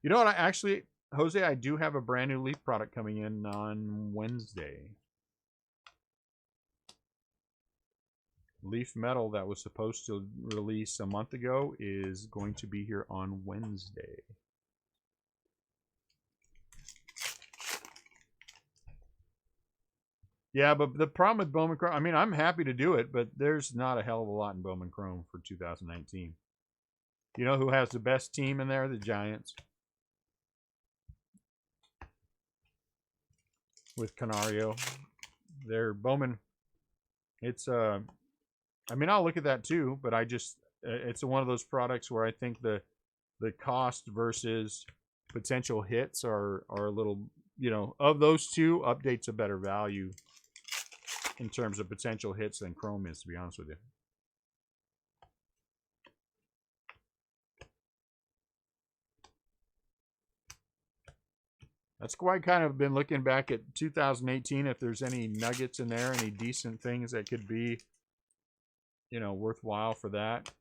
You know what? Jose, I do have a brand new Leaf product coming in on Wednesday. Leaf Metal that was supposed to release a month ago is going to be here on Wednesday. Yeah, but the problem with Bowman Chrome, I mean, I'm happy to do it, but there's not a hell of a lot in Bowman Chrome for 2019. You know who has the best team in there? The Giants. With Canario. Their Bowman, it's, I mean, I'll look at that too, but it's one of those products where I think the cost versus potential hits are a little, of those two, Update's a better value in terms of potential hits than Chrome is, to be honest with you. That's why I kind of been looking back at 2018, if there's any nuggets in there, any decent things that could be, worthwhile for that.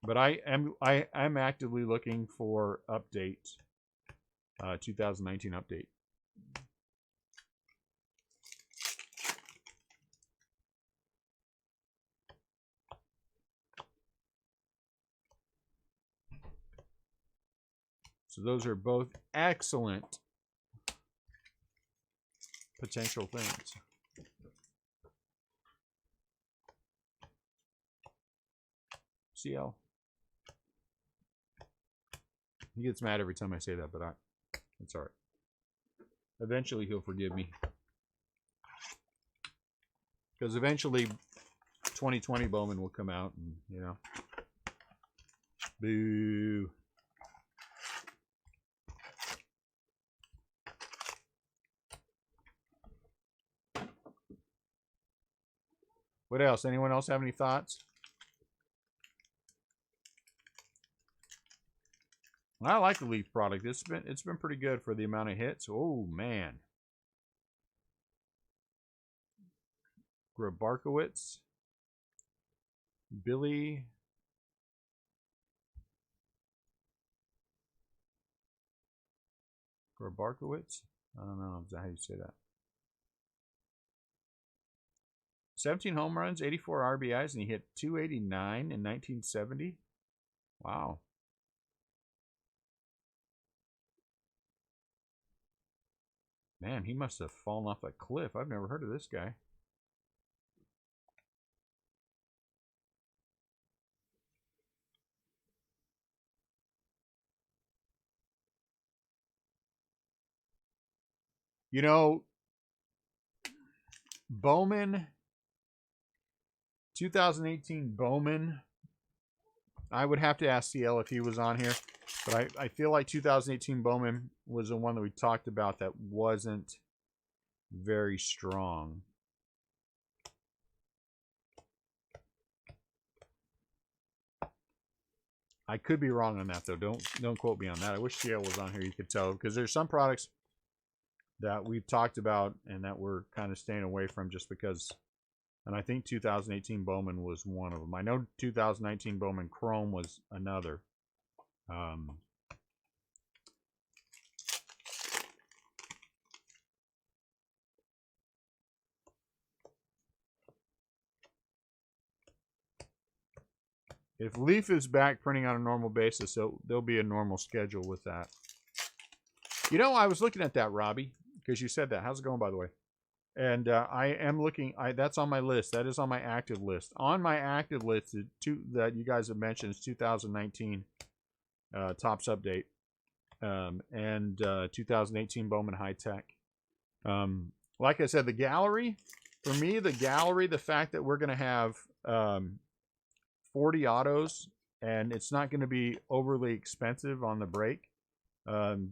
But I'm actively looking for updates, 2019 update. So those are both excellent potential things. CL? He gets mad every time I say that, but it's all right. Eventually he'll forgive me. Because eventually 2020 Bowman will come out and, you know. Boo. What else? Anyone else have any thoughts? I like the Leaf product. It's been pretty good for the amount of hits. Oh man. Grabarkowitz. Billy. Grabarkowitz? I don't know. Is that how you say that? 17 home runs, 84 RBIs, and he hit 289 in 1970. Wow. Man, he must have fallen off a cliff. I've never heard of this guy. You know, Bowman, 2018 Bowman, I would have to ask CL if he was on here, but I feel like 2018 Bowman was the one that we talked about that wasn't very strong. I could be wrong on that though. Don't quote me on that. I wish CL was on here. You could tell, because there's some products that we've talked about and that we're kind of staying away from just because. And I think 2018 Bowman was one of them. I know 2019 Bowman Chrome was another. If Leaf is back printing on a normal basis, so there'll be a normal schedule with that. You know, I was looking at that, Robbie, because you said that. How's it going, by the way? And I am looking. That's on my list. That is on my active list. On my active list, that you guys have mentioned is 2019 Topps Update and 2018 Bowman High Tech. Like I said, the gallery, for me, the fact that we're going to have 40 autos and it's not going to be overly expensive on the break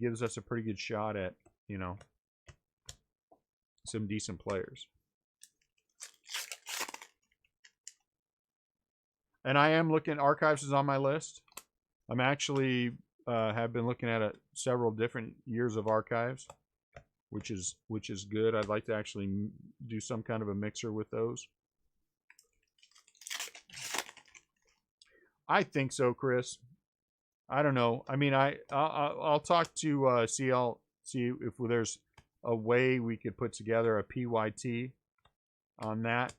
gives us a pretty good shot at, you know, some decent players. And I am looking, Archives is on my list. I'm actually have been looking at several different years of Archives, which is good. I'd like to actually do some kind of a mixer with those. I think so, Chris. I don't know. I mean, I'll talk to CL, see if there's a way we could put together a PYT on that.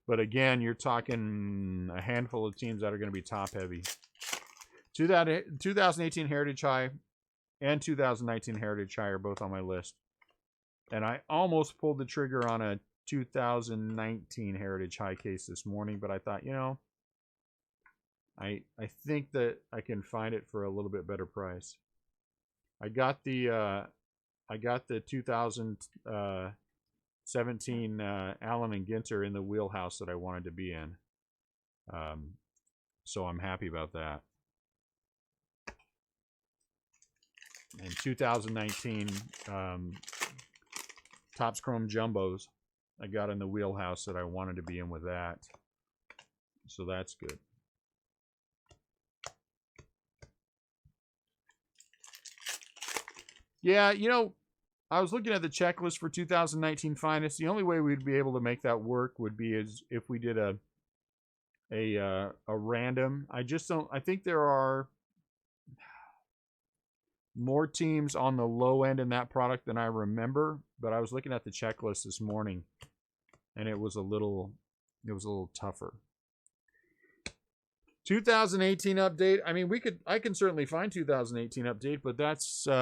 But again, you're talking a handful of teams that are going to be top heavy. 2018 Heritage High and 2019 Heritage High are both on my list. And I almost pulled the trigger on a 2019 Heritage High case this morning, but I thought, you know, I think that I can find it for a little bit better price. I got the 2017 Allen and Ginter in the wheelhouse that I wanted to be in. So I'm happy about that. And 2019 Topps Chrome Jumbos, I got in the wheelhouse that I wanted to be in with that. So that's good. Yeah, you know, I was looking at the checklist for 2019 Finest. The only way we'd be able to make that work would be as if we did a random. I just don't. I think there are more teams on the low end in that product than I remember. But I was looking at the checklist this morning, and it was a little tougher. 2018 update. I mean, I can certainly find 2018 update, but that's you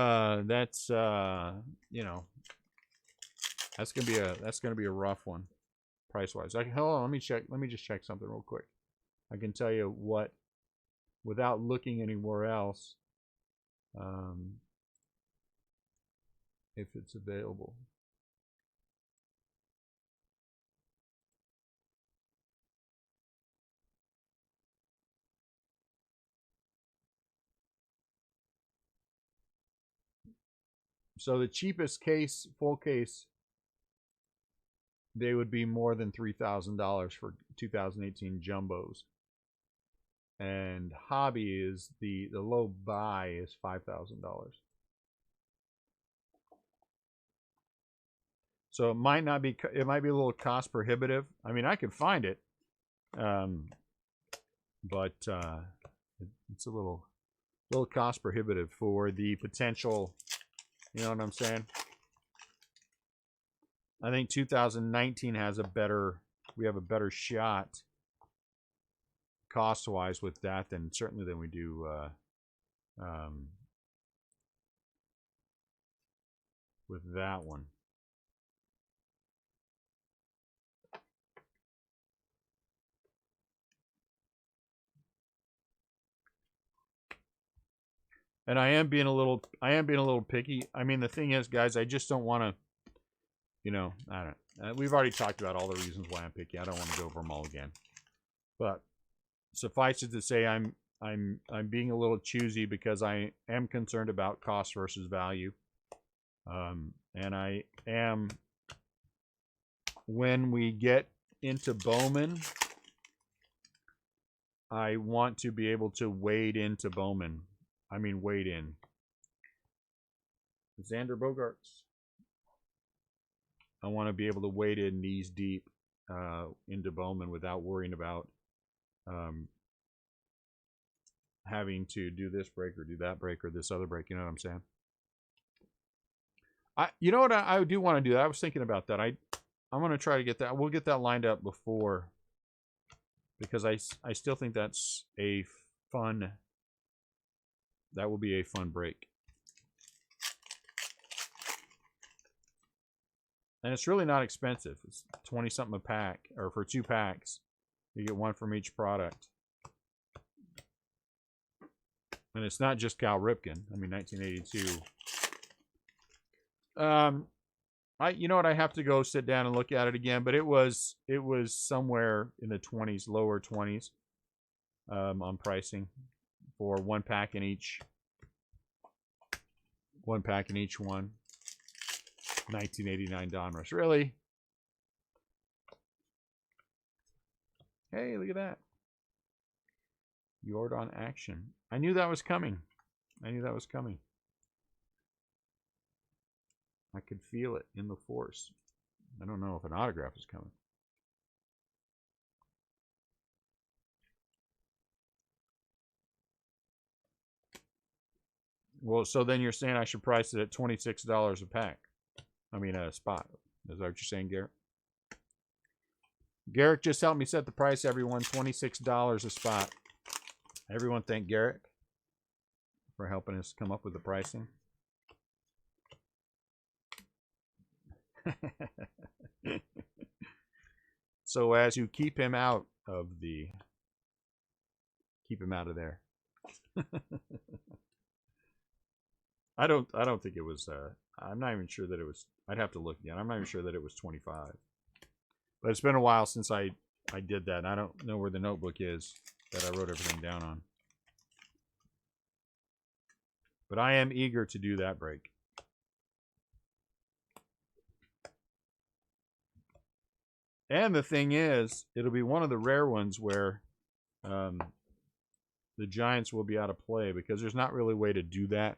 know, that's gonna be a rough one, price wise. Hold on, let me just check something real quick. I can tell you what without looking anywhere else, if it's available. So the cheapest case, full case, they would be more than $3,000 for 2018 jumbos. And hobby is the low buy is $5,000. So it might not be, it might be a little cost prohibitive. I mean, I could find it, but it's a little cost prohibitive for the potential. You know what I'm saying? I think 2019 has a better, we have a better shot cost-wise with that than certainly than we do with that one. And I am being a little picky. I mean, the thing is, guys, I just don't want to, you know, I don't. We've already talked about all the reasons why I'm picky. I don't want to go over them all again. But suffice it to say, I'm being a little choosy because I am concerned about cost versus value. And I am, when we get into Bowman, I want to be able to wade into Bowman. I mean, wade in. Xander Bogaerts. I want to be able to wade in knees deep into Bowman without worrying about having to do this break or do that break or this other break. You know what I'm saying? You know what I do want to do? I was thinking about that. I'm going to try to get that. We'll get that lined up before, because I still think that's a fun. That will be a fun break. And it's really not expensive. It's 20 something a pack, or for 2 packs, you get one from each product. And it's not just Cal Ripken. I mean, 1982. You know what? I have to go sit down and look at it again, but it was somewhere in the 20s, lower 20s, on pricing for 1 pack in each. 1 pack in each one. 1989 Donruss. Really? Hey, look at that. Jordan action. I knew that was coming. I knew that was coming. I could feel it in the force. I don't know if an autograph is coming. Well, so then you're saying I should price it at $26 a pack. I mean, a spot. Is that what you're saying, Garrett? Garrett just helped me set the price, everyone. $26 a spot. Everyone thank Garrett for helping us come up with the pricing. So as you keep him out of there. I don't think it was I'm not even sure that it was. I'd have to look again. I'm not even sure that it was 25. But it's been a while since I did that. And I don't know where the notebook is that I wrote everything down on. But I am eager to do that break. And the thing is, it'll be one of the rare ones where the Giants will be out of play, because there's not really a way to do that.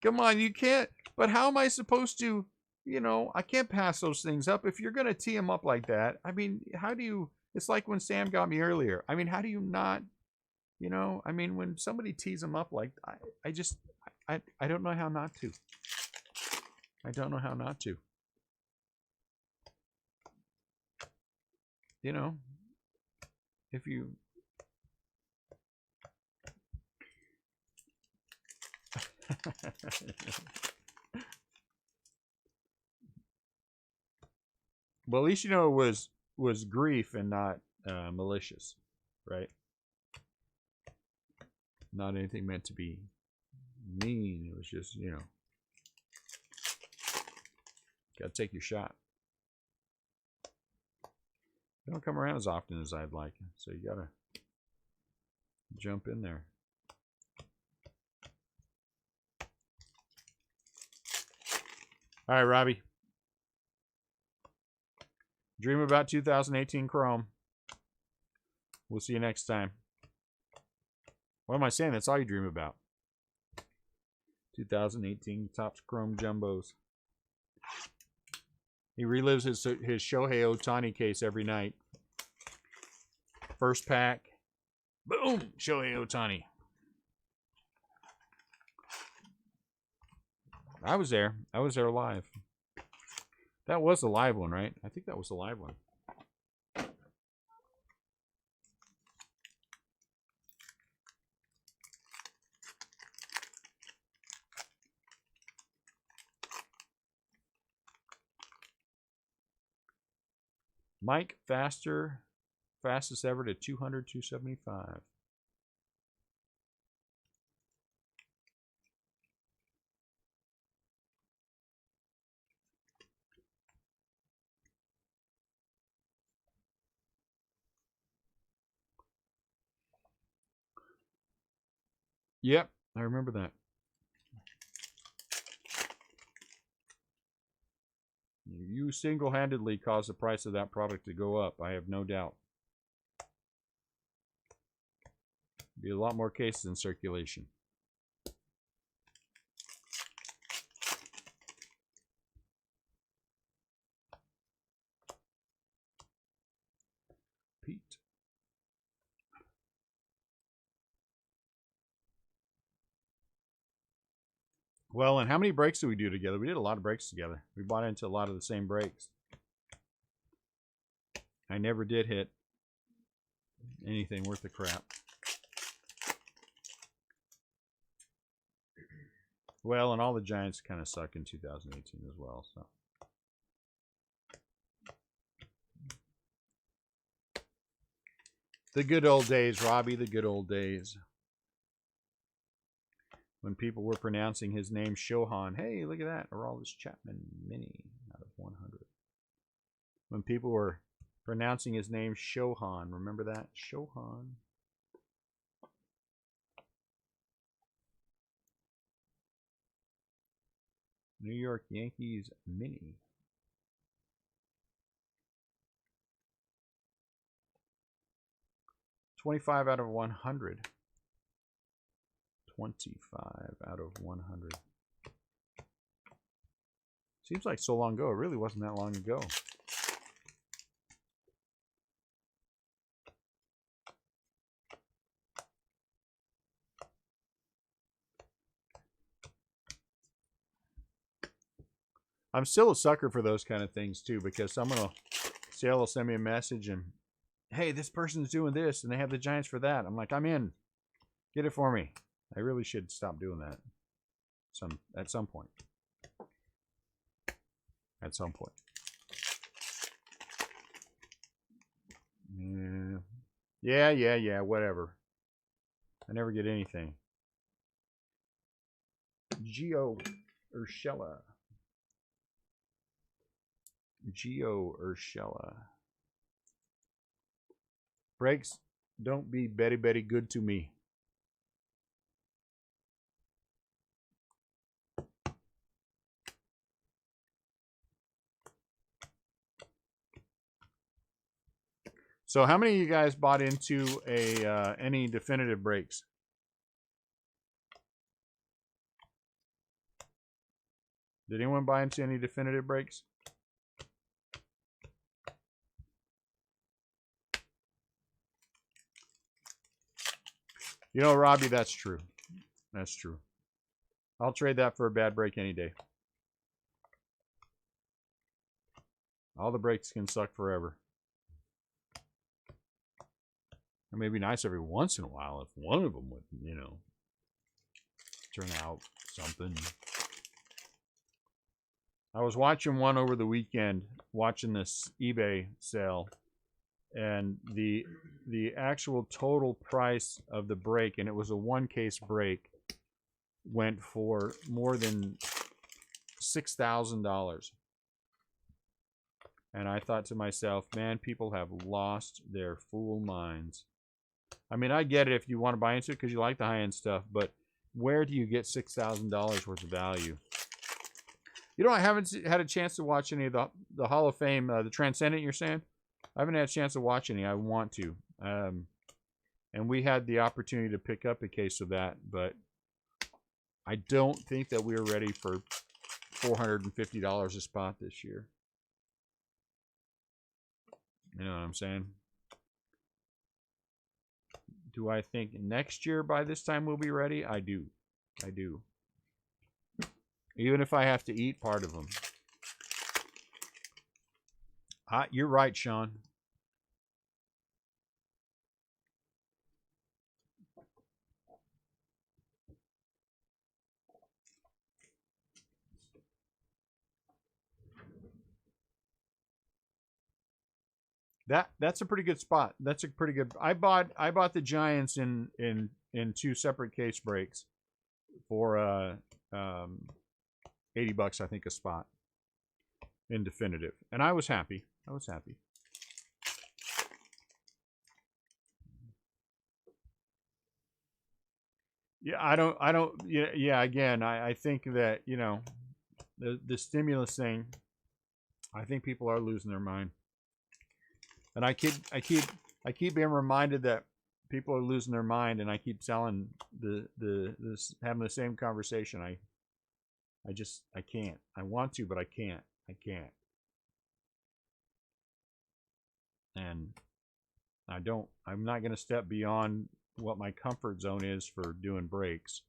Come on, you can't. But how am I supposed to, you know, I can't pass those things up. If you're going to tee them up like that, I mean, how do you, it's like when Sam got me earlier. I mean, how do you not, you know, I mean, when somebody tees them up like, I don't know how not to. I don't know how not to. You know, if you... Well, at least you know it was grief and not malicious, right? Not anything meant to be mean. It was just, you know, gotta take your shot. They don't come around as often as I'd like, so you gotta jump in there. All right, Robbie. Dream about 2018 Chrome. We'll see you next time. What am I saying? That's all you dream about. 2018 Topps Chrome Jumbos. He relives his Shohei Ohtani case every night. First pack. Boom! Shohei Ohtani. I was there. I was there live. That was the live one, right? I think that was the live one. Mike Faster, fastest ever to 200, 275. Yep, I remember that. You single-handedly caused the price of that product to go up, I have no doubt. Be a lot more cases in circulation. Pete. Well, and how many breaks did we do together? We did a lot of breaks together. We bought into a lot of the same breaks. I never did hit anything worth a crap. Well, and all the Giants kind of suck in 2018 as well, so. The good old days, Robbie, the good old days. When people were pronouncing his name Shohan. Hey, look at that. Aroldis Chapman Mini out of 100. When people were pronouncing his name Shohan. Remember that? Shohan. New York Yankees Mini. $25 out of 100. 25 out of 100. Seems like so long ago. It really wasn't that long ago. I'm still a sucker for those kind of things too, because someone will send me a message and, hey, this person's doing this and they have the Giants for that. I'm like, I'm in. Get it for me. I really should stop doing that. At some point. At some point. Yeah, whatever. I never get anything. Gio Urshela. Breaks, don't be Betty good to me. So how many of you guys bought into any definitive breaks? Did anyone buy into any definitive breaks? You know, Robbie, that's true. That's true. I'll trade that for a bad break any day. All the breaks can suck forever. It may be nice every once in a while if one of them would, you know, turn out something. I was watching one over the weekend, watching this eBay sale, and the actual total price of the break, and it was a 1-case break, went for more than $6,000. And I thought to myself, man, people have lost their fool minds. I mean, I get it if you want to buy into it because you like the high-end stuff, but where do you get $6,000 worth of value? You know, I haven't had a chance to watch any of the Hall of Fame, the Transcendent, you're saying? I haven't had a chance to watch any. I want to. And we had the opportunity to pick up a case of that, but I don't think that we're ready for $450 a spot this year. You know what I'm saying? Do I think next year by this time we'll be ready? I do. I do. Even if I have to eat part of them. You're right, Sean. That's a pretty good spot. That's a pretty good. I bought the Giants in 2 separate case breaks for $80, I think, a spot in definitive, and I was happy. I was happy. Yeah, I don't. Yeah. Again, I think that, you know, the stimulus thing. I think people are losing their mind. And I keep being reminded that people are losing their mind, and I keep telling having the same conversation. I can't. I want to, but I can't. I can't. And I'm not going to step beyond what my comfort zone is for doing breaks,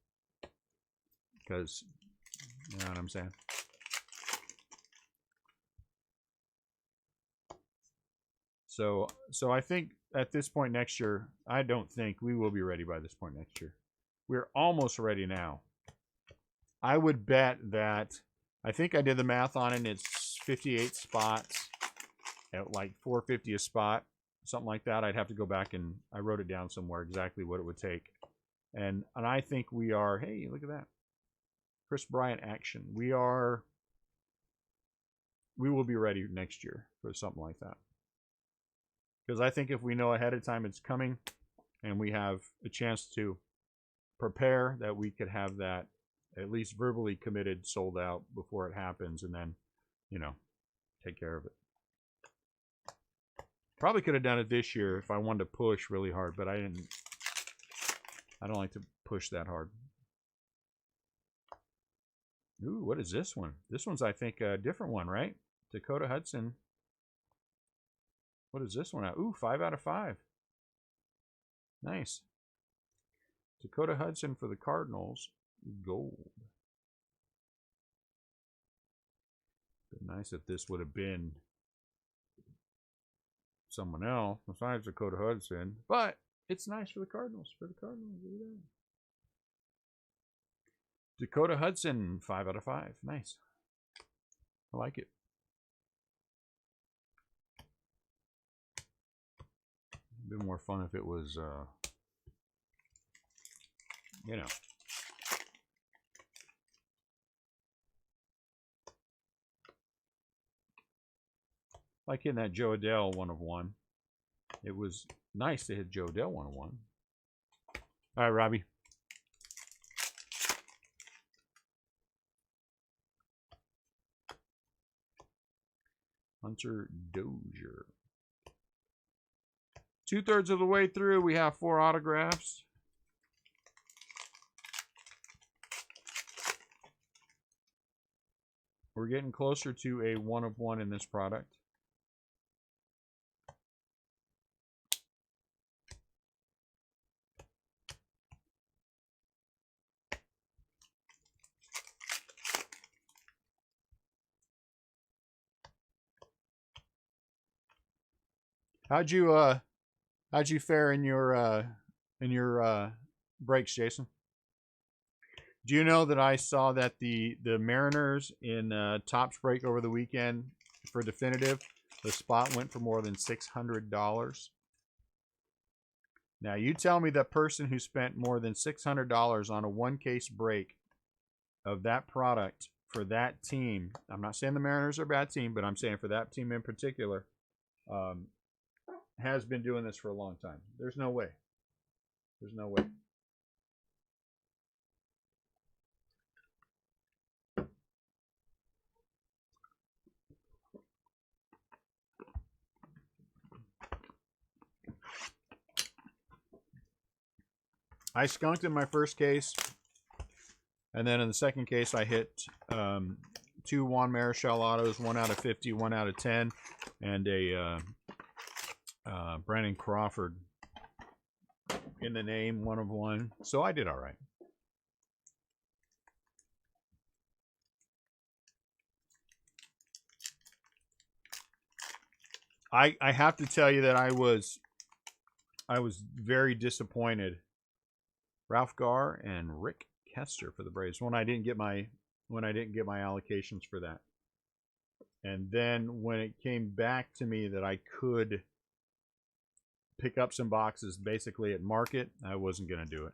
because you know what I'm saying. So I think at this point next year, I don't think we will be ready by this point next year. We're almost ready now. I would bet that, I think I did the math on it, and it's 58 spots at like $450 a spot, something like that. I'd have to go back and I wrote it down somewhere exactly what it would take. And I think we are, hey, look at that. Chris Bryant action. We will be ready next year for something like that. Because I think if we know ahead of time it's coming and we have a chance to prepare, that we could have that at least verbally committed, sold out before it happens, and then, you know, take care of it. Probably could have done it this year if I wanted to push really hard, but I didn't. I don't like to push that hard. Ooh, what is this one? This one's, I think, a different one, right? Dakota Hudson. What is this one at? Ooh, 5 out of 5. Nice. Dakota Hudson for the Cardinals. Gold. Been nice if this would have been someone else besides Dakota Hudson. But it's nice for the Cardinals. Dakota Hudson, 5 out of 5. Nice. I like it. It'd be more fun if it was, you know. Like in that Joe Adele 1 of 1. It was nice to hit Joe Adele 1 of 1. All right, Robbie. Hunter Dozier. 2/3 of the way through, we have 4 autographs. We're getting closer to a 1 of 1 in this product. How'd you fare in your breaks, Jason? Do you know that I saw that the Mariners in Topps Break over the weekend for definitive, the spot went for more than $600? Now you tell me that person who spent more than $600 on a one case break of that product for that team. I'm not saying the Mariners are a bad team, but I'm saying for that team in particular, has been doing this for a long time. There's no way. There's no way. I skunked in my first case, and then in the second case I hit 2 Juan Marichal autos, 1 out of 50, 1 out of 10, and a Brandon Crawford in the name, 1 of 1. So I did all right. I have to tell you that I was very disappointed. Ralph Garr and Rick Kester for the Braves when I didn't get my allocations for that. And then when it came back to me that I could pick up some boxes basically at market, I wasn't going to do it.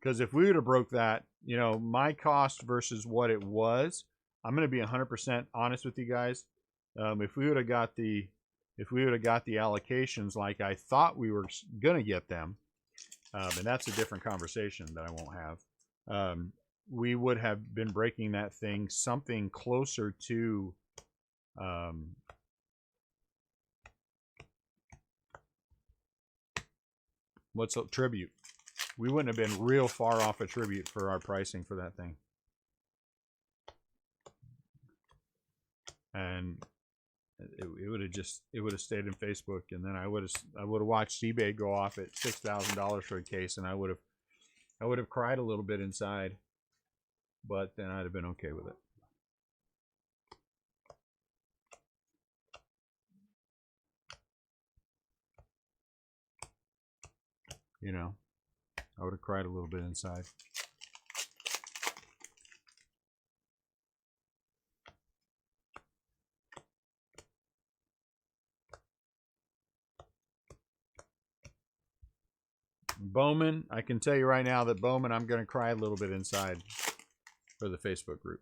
Because if we would have broke that, you know, my cost versus what it was, I'm going to be 100% honest with you guys. If we would have got the allocations like I thought we were going to get them, and that's a different conversation that I won't have, we would have been breaking that thing something closer to what's a tribute. We wouldn't have been real far off a tribute for our pricing for that thing. And it would have stayed in Facebook, and then I would have watched eBay go off at $6,000 for a case, and I would have cried a little bit inside, but then I'd have been okay with it. You know, I would have cried a little bit inside. Bowman, I can tell you right now that Bowman, I'm going to cry a little bit inside for the Facebook group.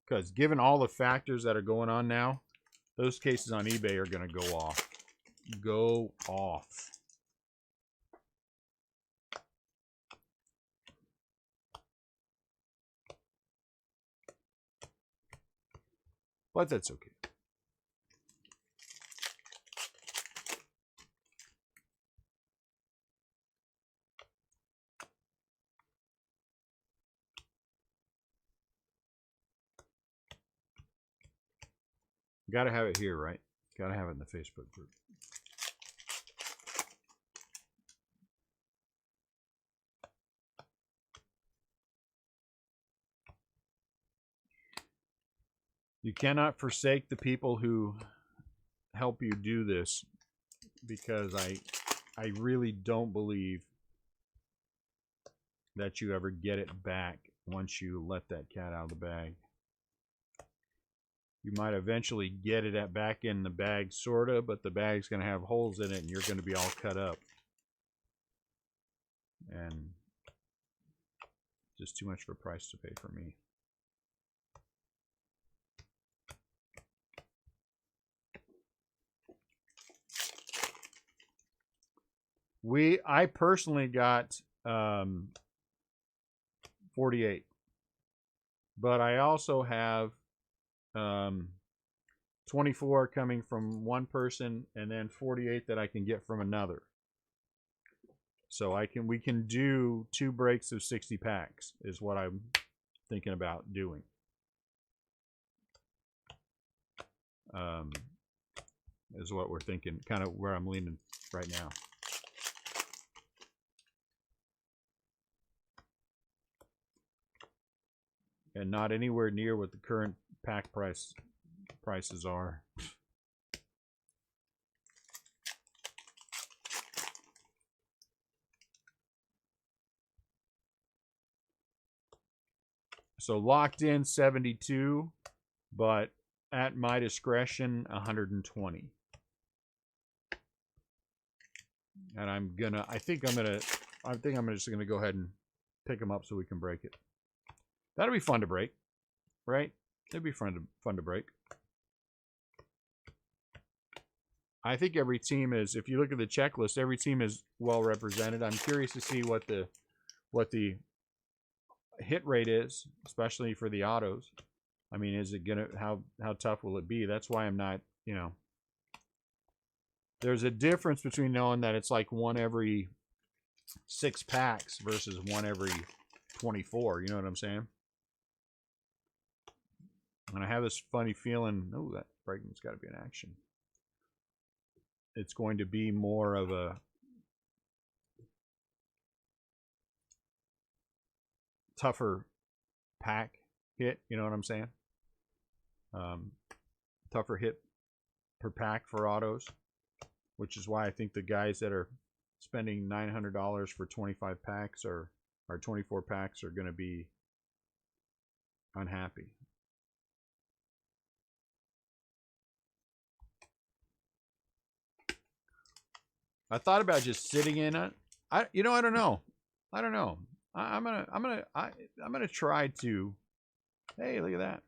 Because given all the factors that are going on now, those cases on eBay are going to go off. Go off. But that's okay. Got to have it here, right? Got to have it in the Facebook group. You cannot forsake the people who help you do this, because I really don't believe that you ever get it back once you let that cat out of the bag. You might eventually get it back in the bag, sorta, but the bag's going to have holes in it and you're going to be all cut up. And just too much of a price to pay for me. I personally got 48, but I also have 24 coming from one person, and then 48 that I can get from another. So we can do 2 breaks of 60 packs is what I'm thinking about doing. is what we're thinking, kind of where I'm leaning right now. And not anywhere near what the current pack prices are. So locked in 72, but at my discretion 120. And I think I'm just gonna go ahead and pick them up so we can break it. That'll be fun to break, right? It'd be fun to break. I think every team is, if you look at the checklist, every team is well represented. I'm curious to see what the hit rate is, especially for the autos. I mean, is it gonna, how tough will it be? That's why I'm not, you know. There's a difference between knowing that it's like one every 6 packs versus one every 24. You know what I'm saying? And I have this funny feeling, oh, that breaking's got to be an action. It's going to be more of a tougher pack hit. You know what I'm saying? Tougher hit per pack for autos, which is why I think the guys that are spending $900 for 25 packs or 24 packs are going to be unhappy. I thought about just sitting in it. I don't know. I'm gonna try to. Hey, look at that.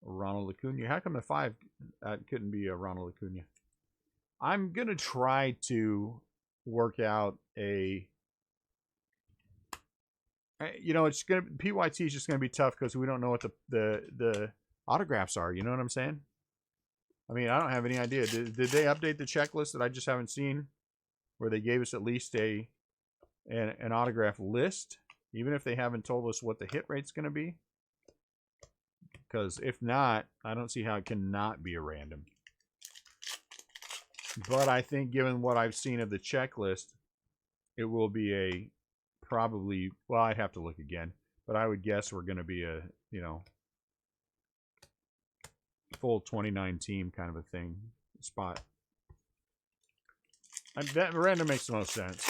Ronald Acuna. How come the 5 couldn't be a Ronald Acuna? I'm gonna try to work out a. It's gonna PYT is just gonna be tough because we don't know what the autographs are. You know what I'm saying? I mean, I don't have any idea. Did they update the checklist that I just haven't seen, where they gave us at least an autograph list, even if they haven't told us what the hit rate's going to be? Because if not, I don't see how it cannot be a random. But I think given what I've seen of the checklist, it will be a probably, well, I'd have to look again, but I would guess we're going to be a, full 29 team kind of a thing spot. That random makes the most sense.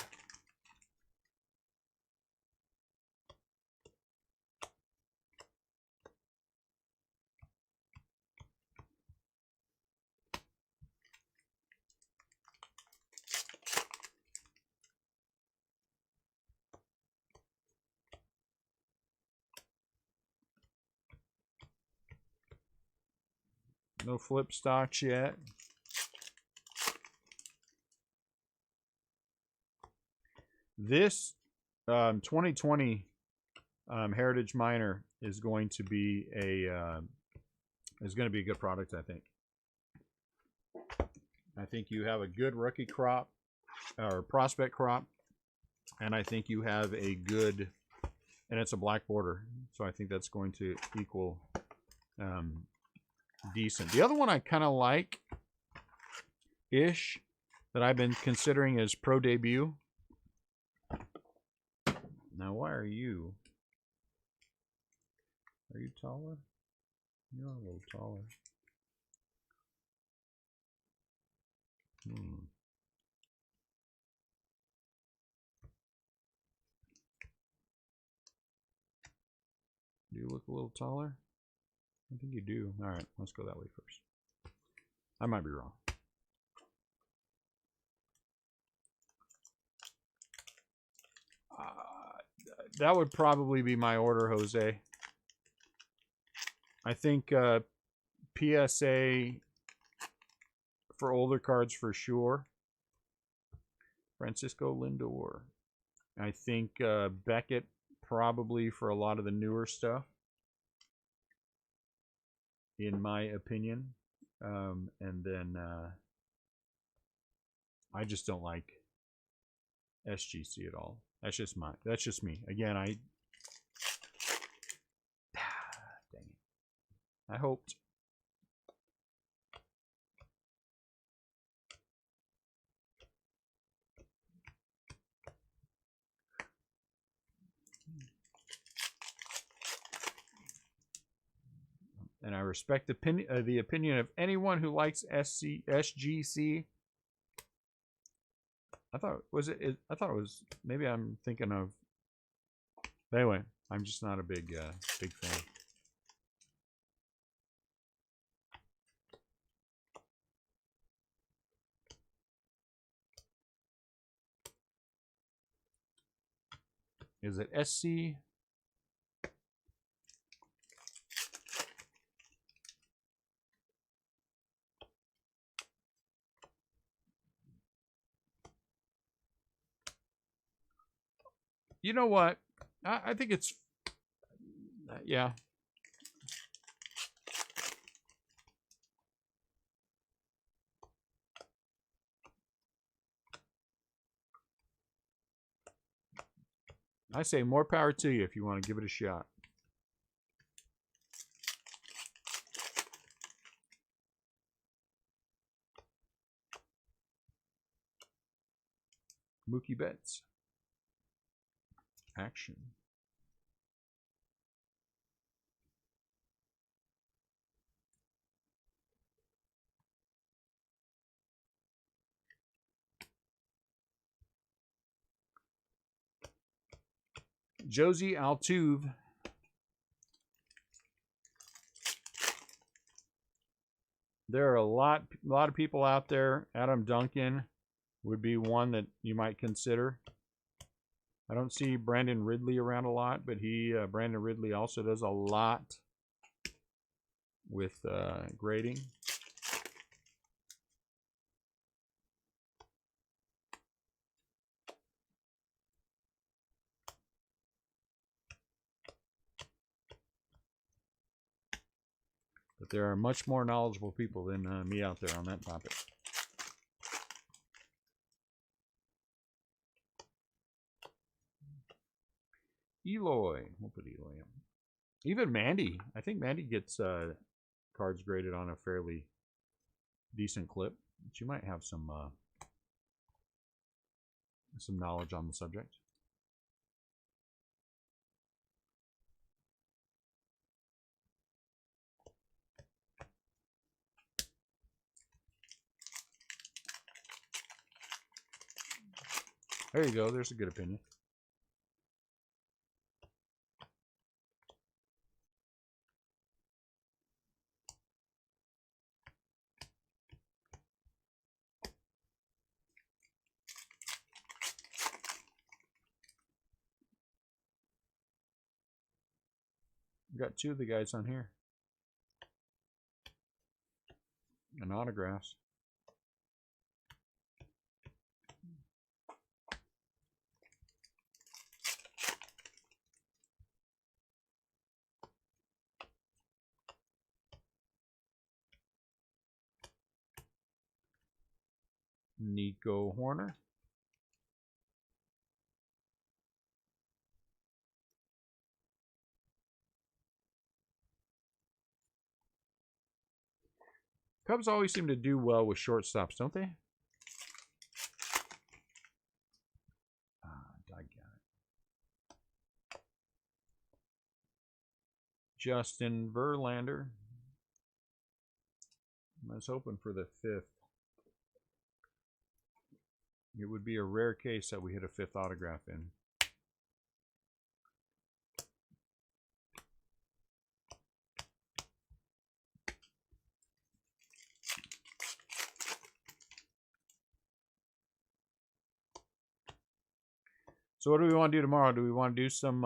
No flip stocks yet. This 2020 Heritage Minor is going to be a good product, I think. I think you have a good rookie crop or prospect crop, and I think you have a good, and it's a black border, so I think that's going to equal decent. The other one I kind of like ish that I've been considering is Pro Debut. Now, why are you taller? You're a little taller. Do you look a little taller? I think you do. All right, let's go that way first. I might be wrong. That would probably be my order, Jose. I think PSA for older cards for sure. Francisco Lindor. I think Beckett probably for a lot of the newer stuff, in my opinion. And then I just don't like SGC at all. That's just me. Again, dang it. I hoped and I respect the opinion of anyone who likes SGC. I thought I thought it was. Maybe I'm thinking of. But anyway, I'm just not a big fan. Is it SC? You know what? I think it's, yeah. I say more power to you if you want to give it a shot. Mookie Betts. Action. Josie Altuve. There are a lot of people out there. Adam Duncan would be one that you might consider. I don't see Brandon Ridley around a lot, but Brandon Ridley also does a lot with grading. But there are much more knowledgeable people than me out there on that topic. Eloy. We'll put Eloy in. Even Mandy. I think Mandy gets cards graded on a fairly decent clip. She might have some knowledge on the subject. There you go. There's a good opinion. We got two of the guys on here. And autographs. Nico Horner. Cubs always seem to do well with shortstops, don't they? I got it. Justin Verlander. I was hoping for the 5th. It would be a rare case that we hit a 5th autograph in. So what do we want to do tomorrow? Do we want to do some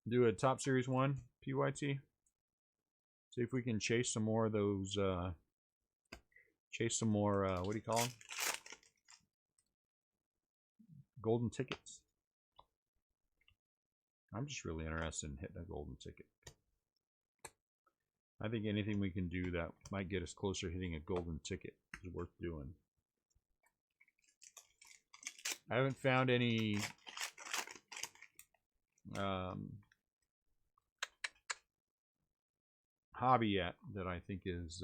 do a Top Series 1 PYT? See if we can chase some more of those what do you call them? Golden tickets. I'm just really interested in hitting a golden ticket. I think anything we can do that might get us closer to hitting a golden ticket is worth doing. I haven't found any hobby yet that I think is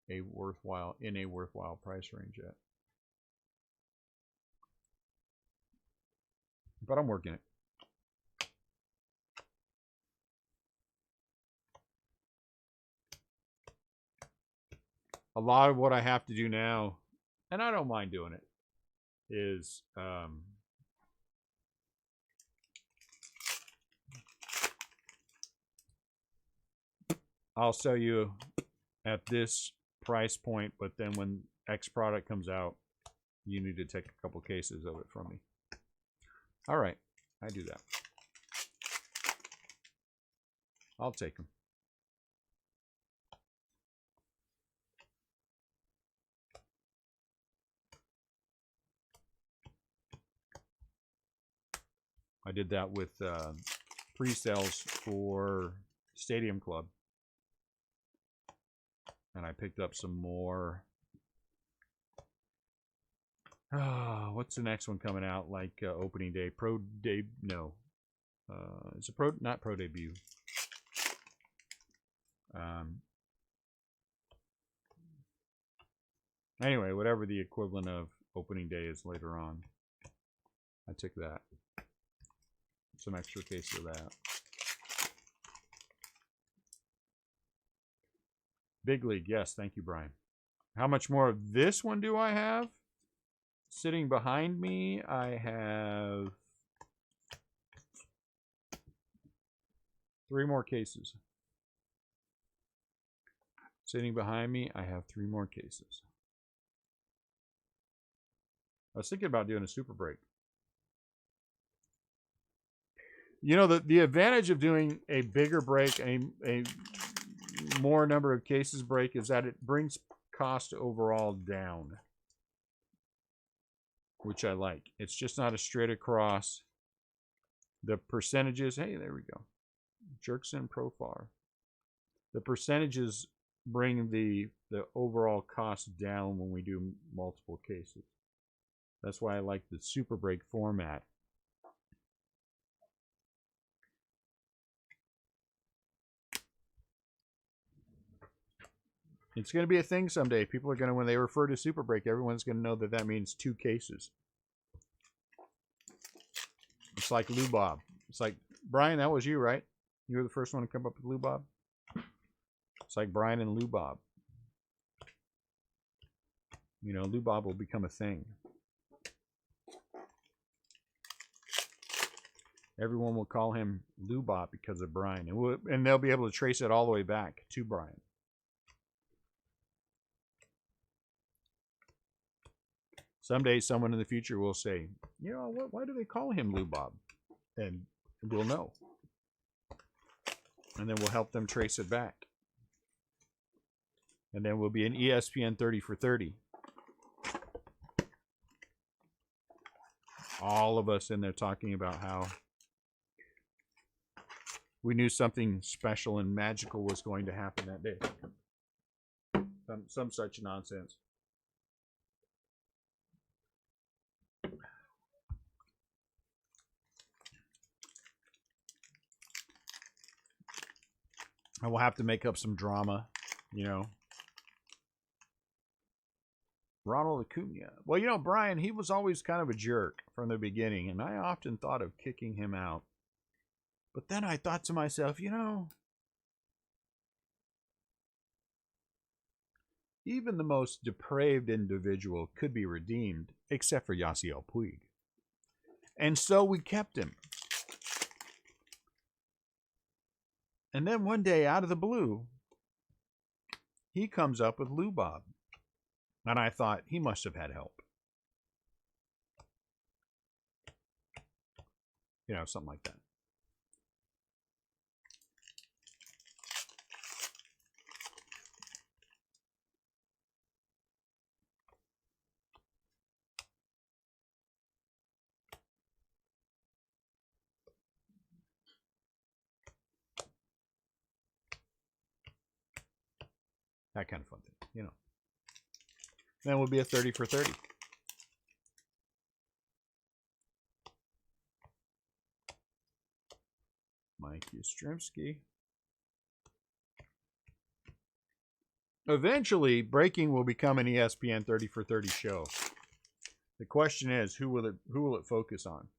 a worthwhile price range yet. but I'm working it. A lot of what I have to do now, and I don't mind doing it, is I'll sell you at this price point, but then when X product comes out, you need to take a couple cases of it from me. All right, I do that. I'll take them. I did that with pre-sales for Stadium Club. And I picked up some more. What's the next one coming out? Like opening day, pro day? No, it's a pro, not pro debut. Anyway, whatever the equivalent of opening day is later on, I took that. Some extra cases of that. Big League, yes, thank you, Brian. How much more of this one do I have? Sitting behind me, I have 3 more cases. Sitting behind me, I have 3 more cases. I was thinking about doing a super break. You know, the advantage of doing a bigger break, a more number of cases break, is that it brings cost overall down, which I like. It's just not a straight across. The percentages, hey, there we go. Jerkson Profar. The percentages bring the overall cost down when we do multiple cases. That's why I like the super break format. It's going to be a thing someday. People are going to, when they refer to super break, everyone's going to know that that means 2 cases. It's like Lou Bob. It's like, Brian, that was you, right? You were the first one to come up with Lou Bob. It's like Brian and Lou Bob. You know, Lou Bob will become a thing. Everyone will call him Lou Bob because of Brian. And they'll be able to trace it all the way back to Brian. Someday, someone in the future will say, you know, why do they call him Lou Bob? And we'll know. And then we'll help them trace it back. And then we'll be an ESPN 30 for 30. All of us in there talking about how we knew something special and magical was going to happen that day. Some such nonsense. I will have to make up some drama, you know. Ronald Acuna. Well, you know, Brian, he was always kind of a jerk from the beginning, and I often thought of kicking him out. But then I thought to myself, you know, even the most depraved individual could be redeemed, except for Yasiel Puig. And so we kept him. And then one day, out of the blue, he comes up with Lou Bob. And I thought, he must have had help. You know, something like that. That kind of fun thing, you know. Then we'll be a 30 for 30. Mike Yastrzemski. Eventually, breaking will become an ESPN 30 for 30 show. The question is, who will it focus on?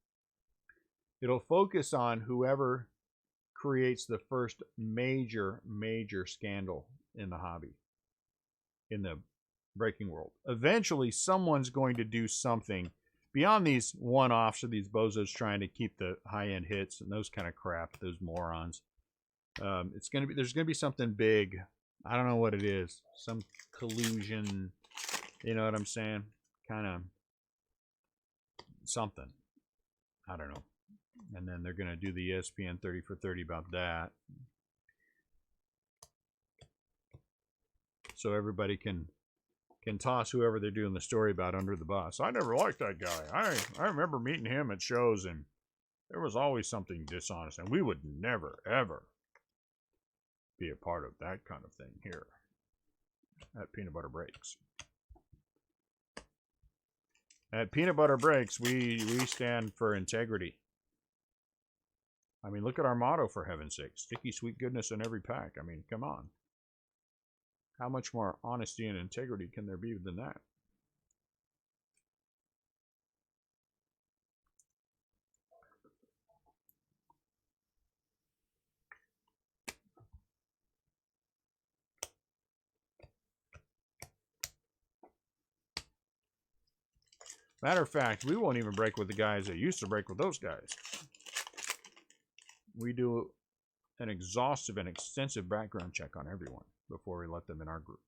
It'll focus on whoever creates the first major scandal in the hobby, in the breaking world. Eventually, someone's going to do something beyond these one-offs or these bozos trying to keep the high-end hits and those kind of crap, those morons. There's gonna be something big. I don't know what it is. Some collusion. You know what I'm saying? Kind of something. I don't know. And then they're gonna do the ESPN 30 for 30 about that, so everybody can toss whoever they're doing the story about under the bus. I never liked that guy. I remember meeting him at shows, and there was always something dishonest, and we would never ever be a part of that kind of thing here at Peanut Butter Breaks. At Peanut Butter Breaks, we stand for integrity. I mean, look at our motto, for heaven's sake. Sticky sweet goodness in every pack. I mean, come on. How much more honesty and integrity can there be than that? Matter of fact, we won't even break with the guys that used to break with those guys. We do an exhaustive and extensive background check on everyone before we let them in our group.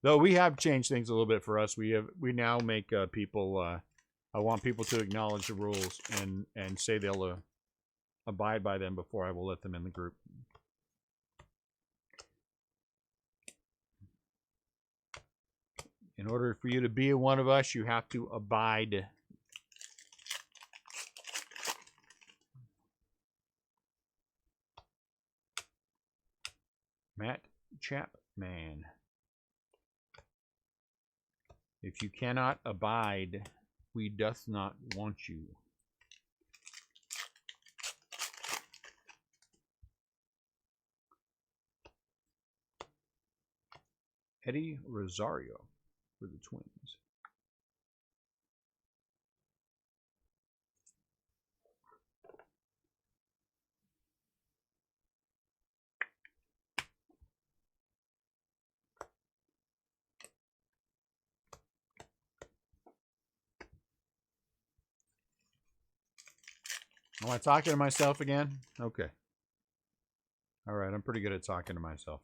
Though we have changed things a little bit for us. We now make people. I want people to acknowledge the rules and say they'll abide by them before I will let them in the group. In order for you to be one of us, you have to abide. Matt Chapman. If you cannot abide, we doth not want you. Eddie Rosario for the Twins. Am I talking to myself again? Okay. All right, I'm pretty good at talking to myself.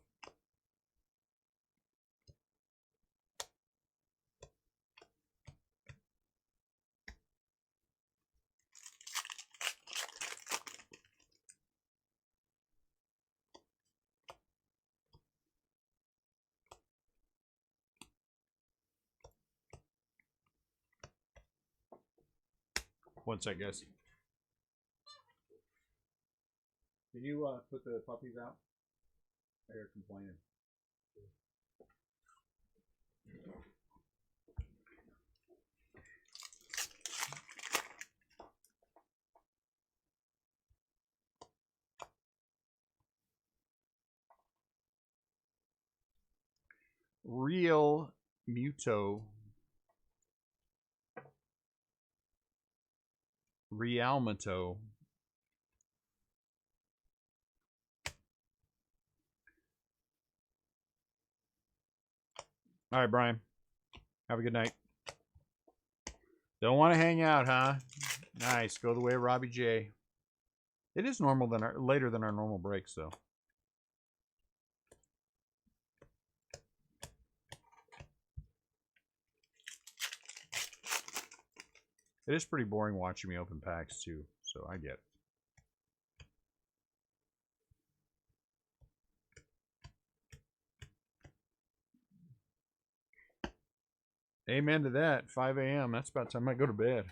One sec, guys. Can you put the puppies out? They're complaining. Real Muto. Realmuto. All right, Brian. Have a good night. Don't want to hang out, huh? Nice. Go the way of Robbie J. It is normal later than our normal breaks, though. It is pretty boring watching me open packs, too, so I get it. Amen to that. 5 a.m. That's about the time I go to bed.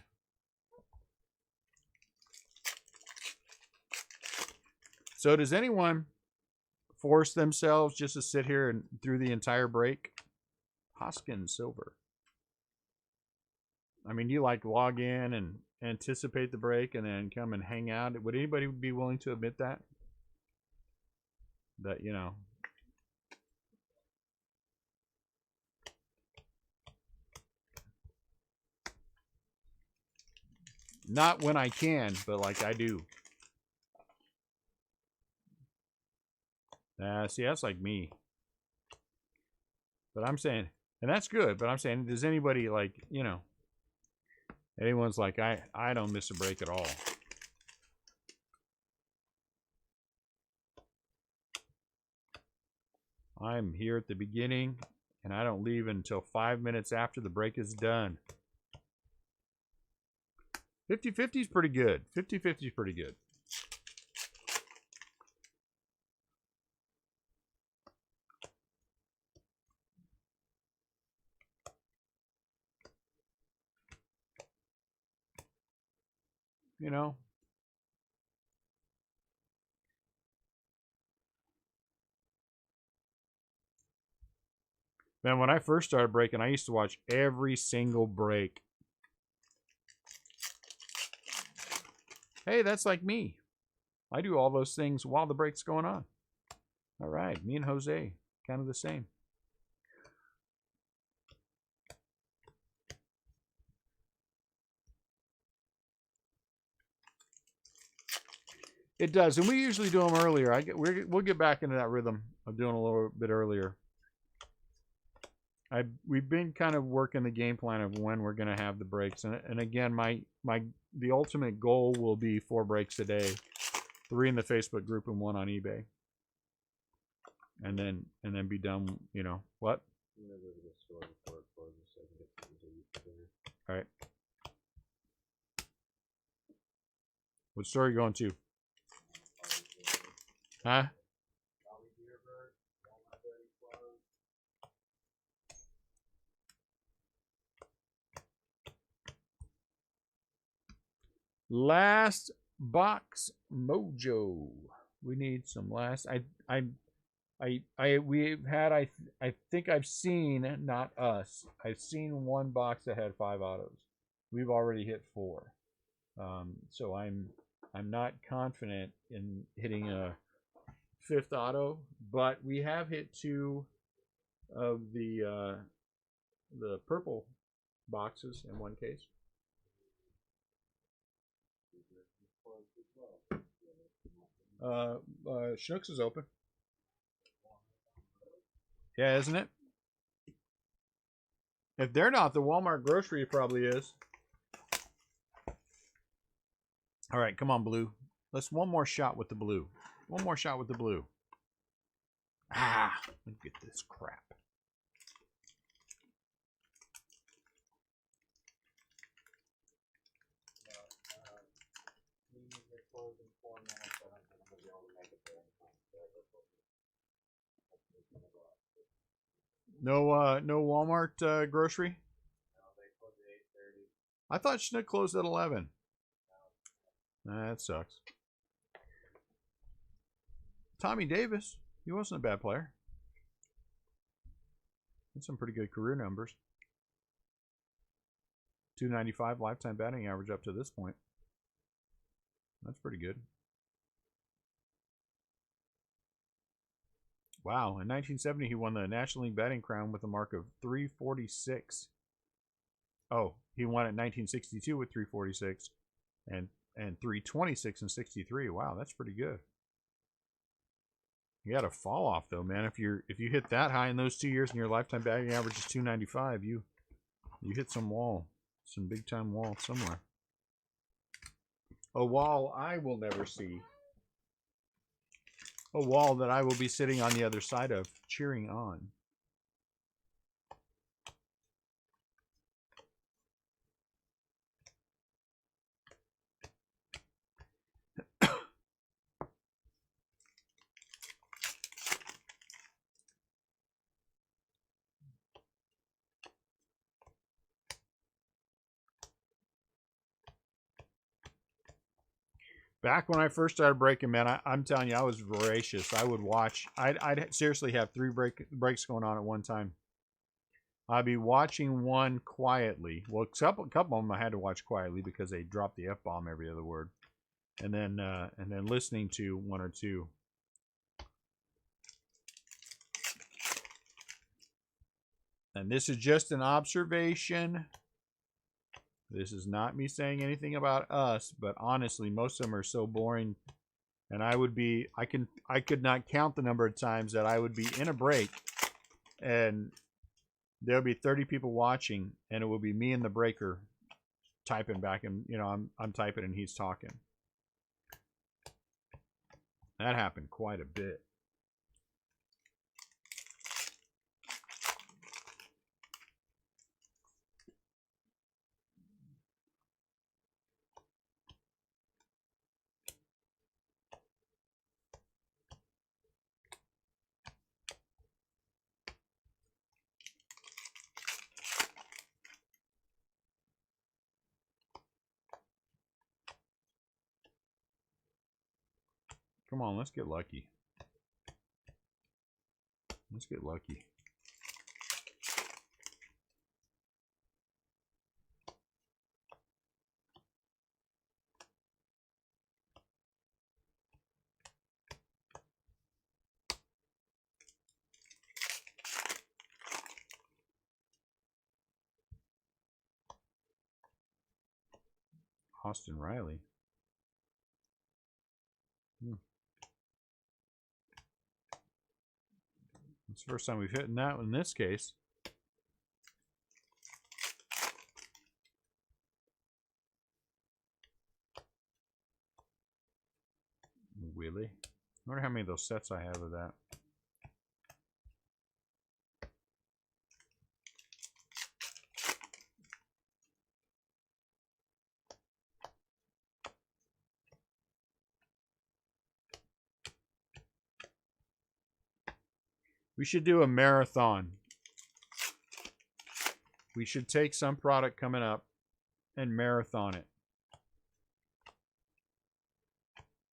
So does anyone force themselves just to sit here and through the entire break? Hoskins Silver. I mean, you like log in and anticipate the break and then come and hang out. Would anybody be willing to admit that? that, you know. Not when I can, but like I do. See, that's like me. But I'm saying, and that's good, but I'm saying, does anybody like, you know, anyone's like, I don't miss a break at all. I'm here at the beginning, and I don't leave until 5 minutes after the break is done. 50-50 is pretty good. 50-50 is pretty good. You know? Man, when I first started breaking, I used to watch every single break. Hey, that's like me. I do all those things while the break's going on. All right, me and Jose, kind of the same. It does, and we usually do them earlier. We'll get back into that rhythm of doing a little bit earlier. We've been kind of working the game plan of when we're going to have the breaks, and again, the ultimate goal will be 4 breaks a day, 3 in the Facebook group and 1 on eBay, and then be done. You know what? All right. What store are you going to? Huh? Last box mojo. We need some last. We've had. I think I've seen, not us. I've seen 1 box that had 5 autos. We've already hit 4. So I'm not confident in hitting a 5th auto, but we have hit 2 of the purple boxes in 1 case. Schnucks is open. Yeah, isn't it? If they're not, the Walmart grocery probably is. All right, come on, blue. Let's one more shot with the blue. One more shot with the blue. Ah, look at this crap. No Walmart grocery? I thought Schnuck closed at 11. That sucks. Tommy Davis, he wasn't a bad player. Had some pretty good career numbers. 295 lifetime batting average up to this point. That's pretty good. Wow, in 1970 he won the National League batting crown with a mark of 346. Oh, he won it in 1962 with 346 and 326 in 63. Wow, that's pretty good. You got a fall off though, man. If you hit that high in those 2 years and your lifetime batting average is 295, you hit some wall, some big time wall somewhere. A wall I will never see. A wall that I will be sitting on the other side of, cheering on. Back when I first started breaking, man, I'm telling you, I was voracious. I would watch. I'd seriously have 3 breaks going on at one time. I'd be watching one quietly. Well, a couple of them I had to watch quietly because they dropped the F-bomb every other word, and then listening to 1 or 2. And this is just an observation. This is not me saying anything about us, but honestly, most of them are so boring. And I could not count the number of times that I would be in a break and there'll be 30 people watching and it will be me and the breaker typing back, and I'm typing and he's talking. That happened quite a bit. Come on, let's get lucky. Let's get lucky. Austin Riley. It's the first time we've hit that in this case. Really? I wonder how many of those sets I have of that. We should do a marathon. We should take some product coming up and marathon it.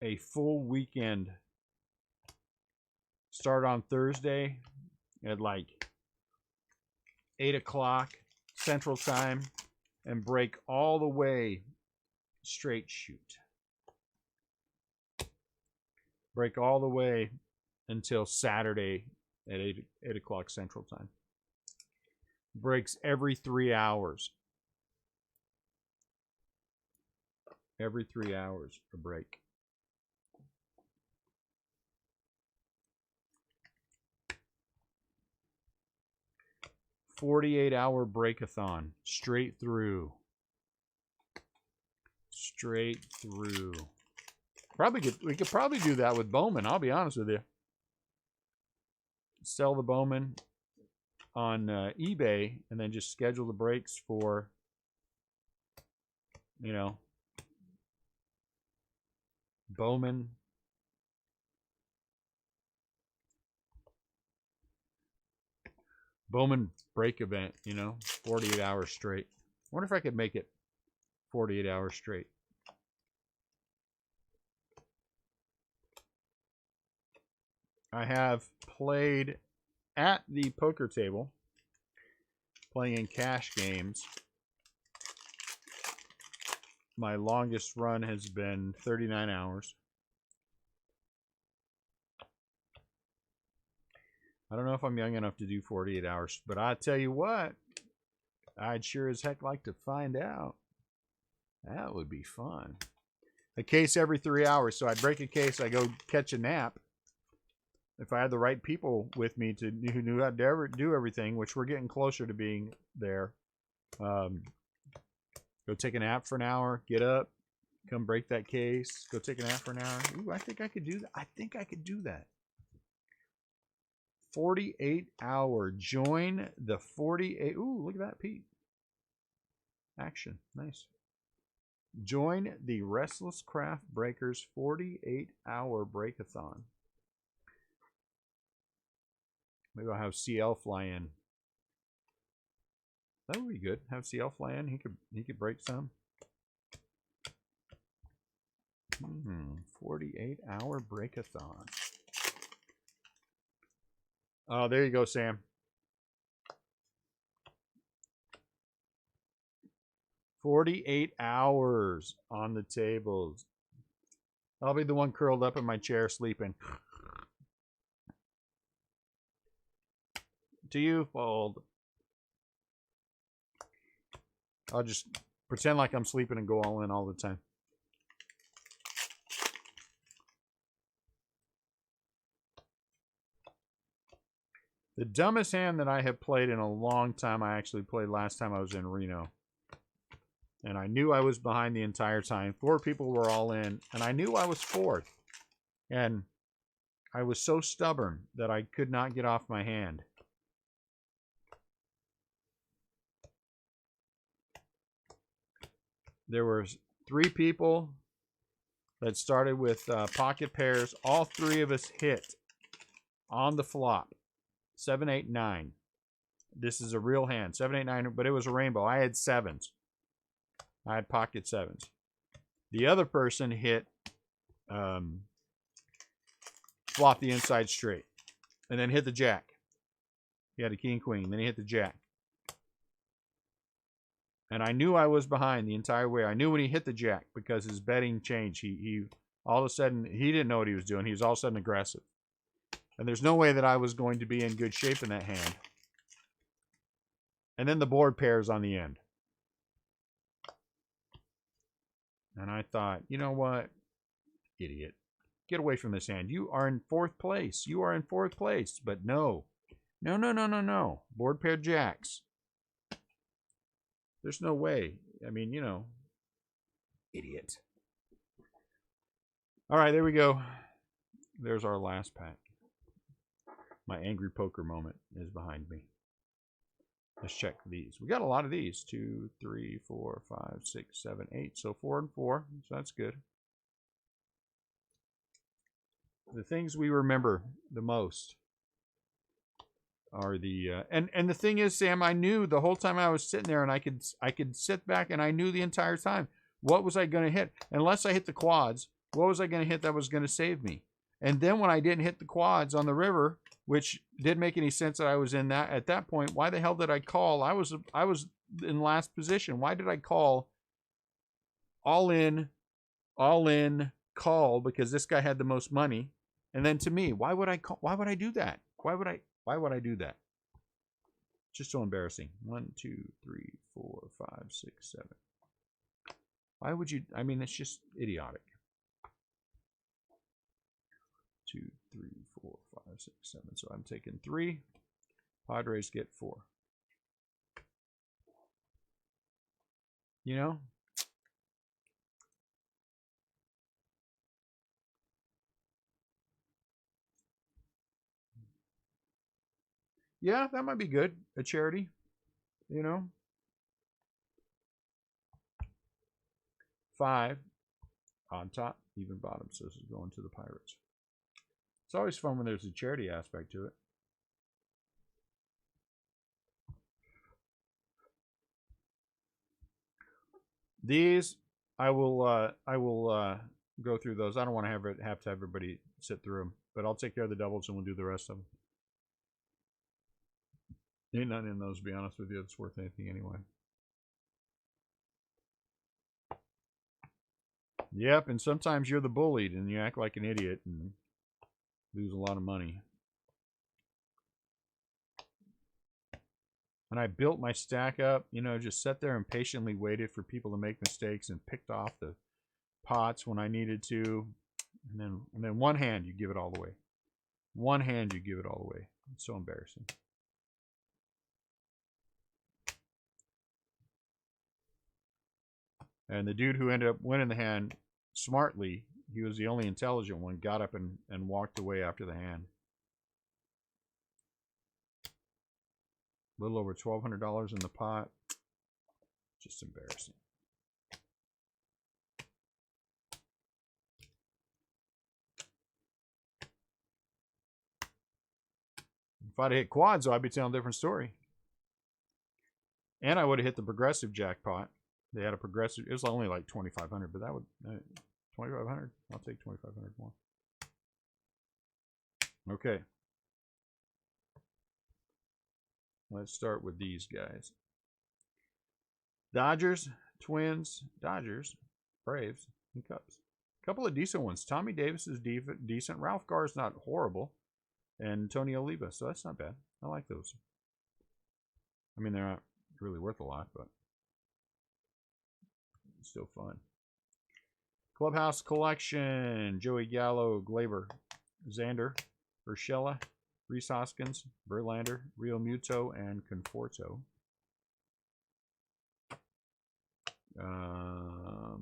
A full weekend. Start on Thursday at like 8 o'clock Central Time and break all the way straight shoot. Break all the way until Saturday at 8 o'clock Central Time. Breaks every 3 hours. Every 3 hours a break. $48-hour breakathon. Straight through. Straight through. We could probably do that with Bowman, I'll be honest with you. Sell the Bowman on eBay and then just schedule the breaks for, Bowman. Bowman break event, 48 hours straight. I wonder if I could make it 48 hours straight. I have played at the poker table, playing in cash games. My longest run has been 39 hours. I don't know if I'm young enough to do 48 hours, but I tell you what, I'd sure as heck like to find out. That would be fun. A case every 3 hours. So I'd break a case, I go catch a nap. If I had the right people with me who knew how to do everything, which we're getting closer to being there. Go take a nap for an hour, get up, come break that case, go take a nap for an hour. Ooh, I think I could do that. I think I could do that. 48-hour. Join the 48. Ooh, look at that, Pete. Action. Nice. Join the Restlesscraft Breakers 48-hour breakathon. Maybe I'll have CL fly in. That would be good. Have CL fly in. He could break some. 48-hour breakathon. Oh, there you go, Sam. $48 hours on the tables. I'll be the one curled up in my chair sleeping. To you, fold. I'll just pretend like I'm sleeping and go all in all the time. The dumbest hand that I have played in a long time, I actually played last time I was in Reno. And I knew I was behind the entire time. 4 people were all in, and I knew I was 4th. And I was so stubborn that I could not get off my hand. There were 3 people that started with pocket pairs. All 3 of us hit on the flop. 7, 8, 9. This is a real hand. 7, 8, 9, but it was a rainbow. I had 7s. I had pocket 7s. The other person hit flop the inside straight. And then hit the jack. He had a king, queen. Then he hit the jack. And I knew I was behind the entire way. I knew when he hit the jack because his betting changed. He all of a sudden, he didn't know what he was doing. He was all of a sudden aggressive. And there's no way that I was going to be in good shape in that hand. And then the board pairs on the end. And I thought, you know what? Idiot. Get away from this hand. You are in 4th place. You are in 4th place. But no. No, no, no, no, no. Board pair jacks. There's no way. I mean, you know. Idiot. All right, there we go. There's our last pack. My angry poker moment is behind me. Let's check these. We got a lot of these. 2, 3, 4, 5, 6, 7, 8. So 4 and 4. So that's good. The things we remember the most are the and the thing is, Sam, I knew the whole time I was sitting there, and I could sit back and I knew the entire time what was I going to hit. Unless I hit the quads, what was I going to hit that was going to save me? And then when I didn't hit the quads on the river, which didn't make any sense that I was in that at that point, why the hell did I call? I was in last position. Why did I call all in call because this guy had the most money? And then to me, why would I call? Why would I do that? Why would I do that? Just so embarrassing. 1, 2, 3, 4, 5, 6, 7. Why would you? I mean, it's just idiotic. 2, 3, 4, 5, 6, 7. So I'm taking 3. Padres get 4. You know? Yeah, that might be good. A charity, you know? 5 on top, even bottom. So this is going to the Pirates. It's always fun when there's a charity aspect to it. These, I will go through those. I don't want to have to have everybody sit through them, but I'll take care of the doubles and we'll do the rest of them. Ain't nothing in those, to be honest with you, that's worth anything anyway. Yep, and sometimes you're the bullied and you act like an idiot and lose a lot of money. And I built my stack up, you know, just sat there and patiently waited for people to make mistakes and picked off the pots when I needed to. And then one hand, you give it all away. One hand, you give it all away. It's so embarrassing. And the dude who ended up winning the hand smartly, he was the only intelligent one, got up and walked away after the hand. A little over $1,200 in the pot. Just embarrassing. If I'd hit quads, though, I'd be telling a different story. And I would have hit the progressive jackpot. They had a progressive. It was only like 2,500, but that would 2,500. I'll take 2,500 more. Okay. Let's start with these guys. Dodgers, Twins, Dodgers, Braves, and Cubs. A couple of decent ones. Tommy Davis is decent. Ralph Garr's not horrible. And Tony Oliva, so that's not bad. I like those. I mean, they're not really worth a lot, but still fun. Clubhouse Collection. Joey Gallo, Glaber, Xander, Urshela, Reese Hoskins, Verlander, Rio Muto, and Conforto.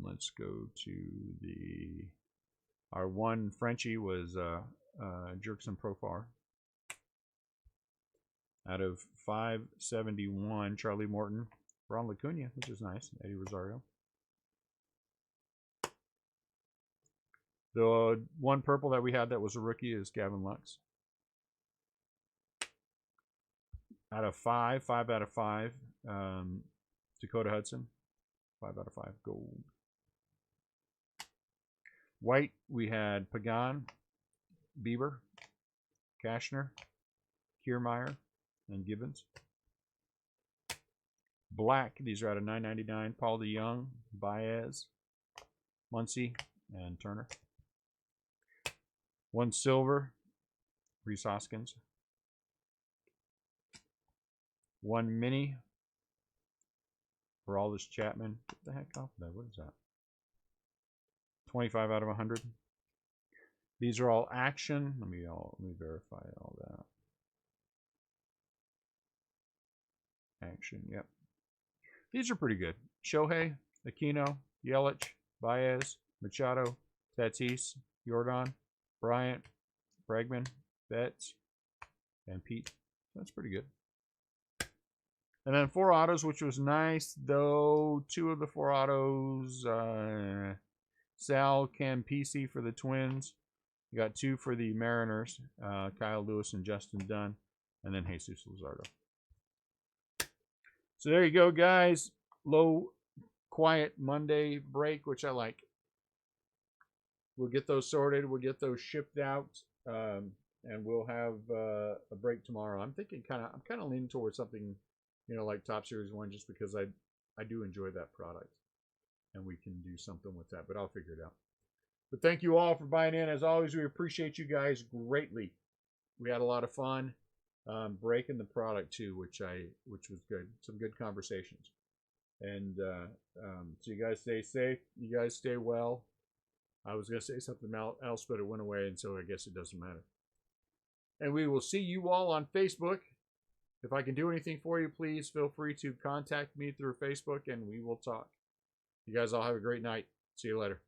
Let's go to our one Frenchie was Jerkson Profar. Out of 571, Charlie Morton, Ron Lacuna, which is nice, Eddie Rosario. The one purple that we had that was a rookie is Gavin Lux. Out of 5 out of 5, Dakota Hudson, 5 out of 5, gold. White, we had Pagan, Bieber, Kashner, Kiermaier, and Gibbons. Black, these are out of 9.99, Paul DeYoung, Baez, Muncy, and Turner. One silver, Reese Hoskins. One mini, for all this Chapman. Get the heck off of that. What is that? 25 out of 100. These are all action. Let me verify all that. Action, yep. These are pretty good. Shohei, Aquino, Yelich, Baez, Machado, Tatis, Jordan, Bryant, Bregman, Betts, and Pete. That's pretty good. And then 4 autos, which was nice, though 2 of the 4 autos, Sal Campisi for the Twins. You got 2 for the Mariners, Kyle Lewis and Justin Dunn, and then Jesus Luzardo. So there you go, guys. Low, quiet Monday break, which I like. We'll get those sorted. We'll get those shipped out, and we'll have a break tomorrow. I'm thinking I'm kind of leaning towards something, like Top Series 1, just because I do enjoy that product, and we can do something with that. But I'll figure it out. But thank you all for buying in. As always, we appreciate you guys greatly. We had a lot of fun breaking the product too, which was good. Some good conversations. And so you guys stay safe. You guys stay well. I was going to say something else, but it went away, and so I guess it doesn't matter. And we will see you all on Facebook. If I can do anything for you, please feel free to contact me through Facebook, and we will talk. You guys all have a great night. See you later.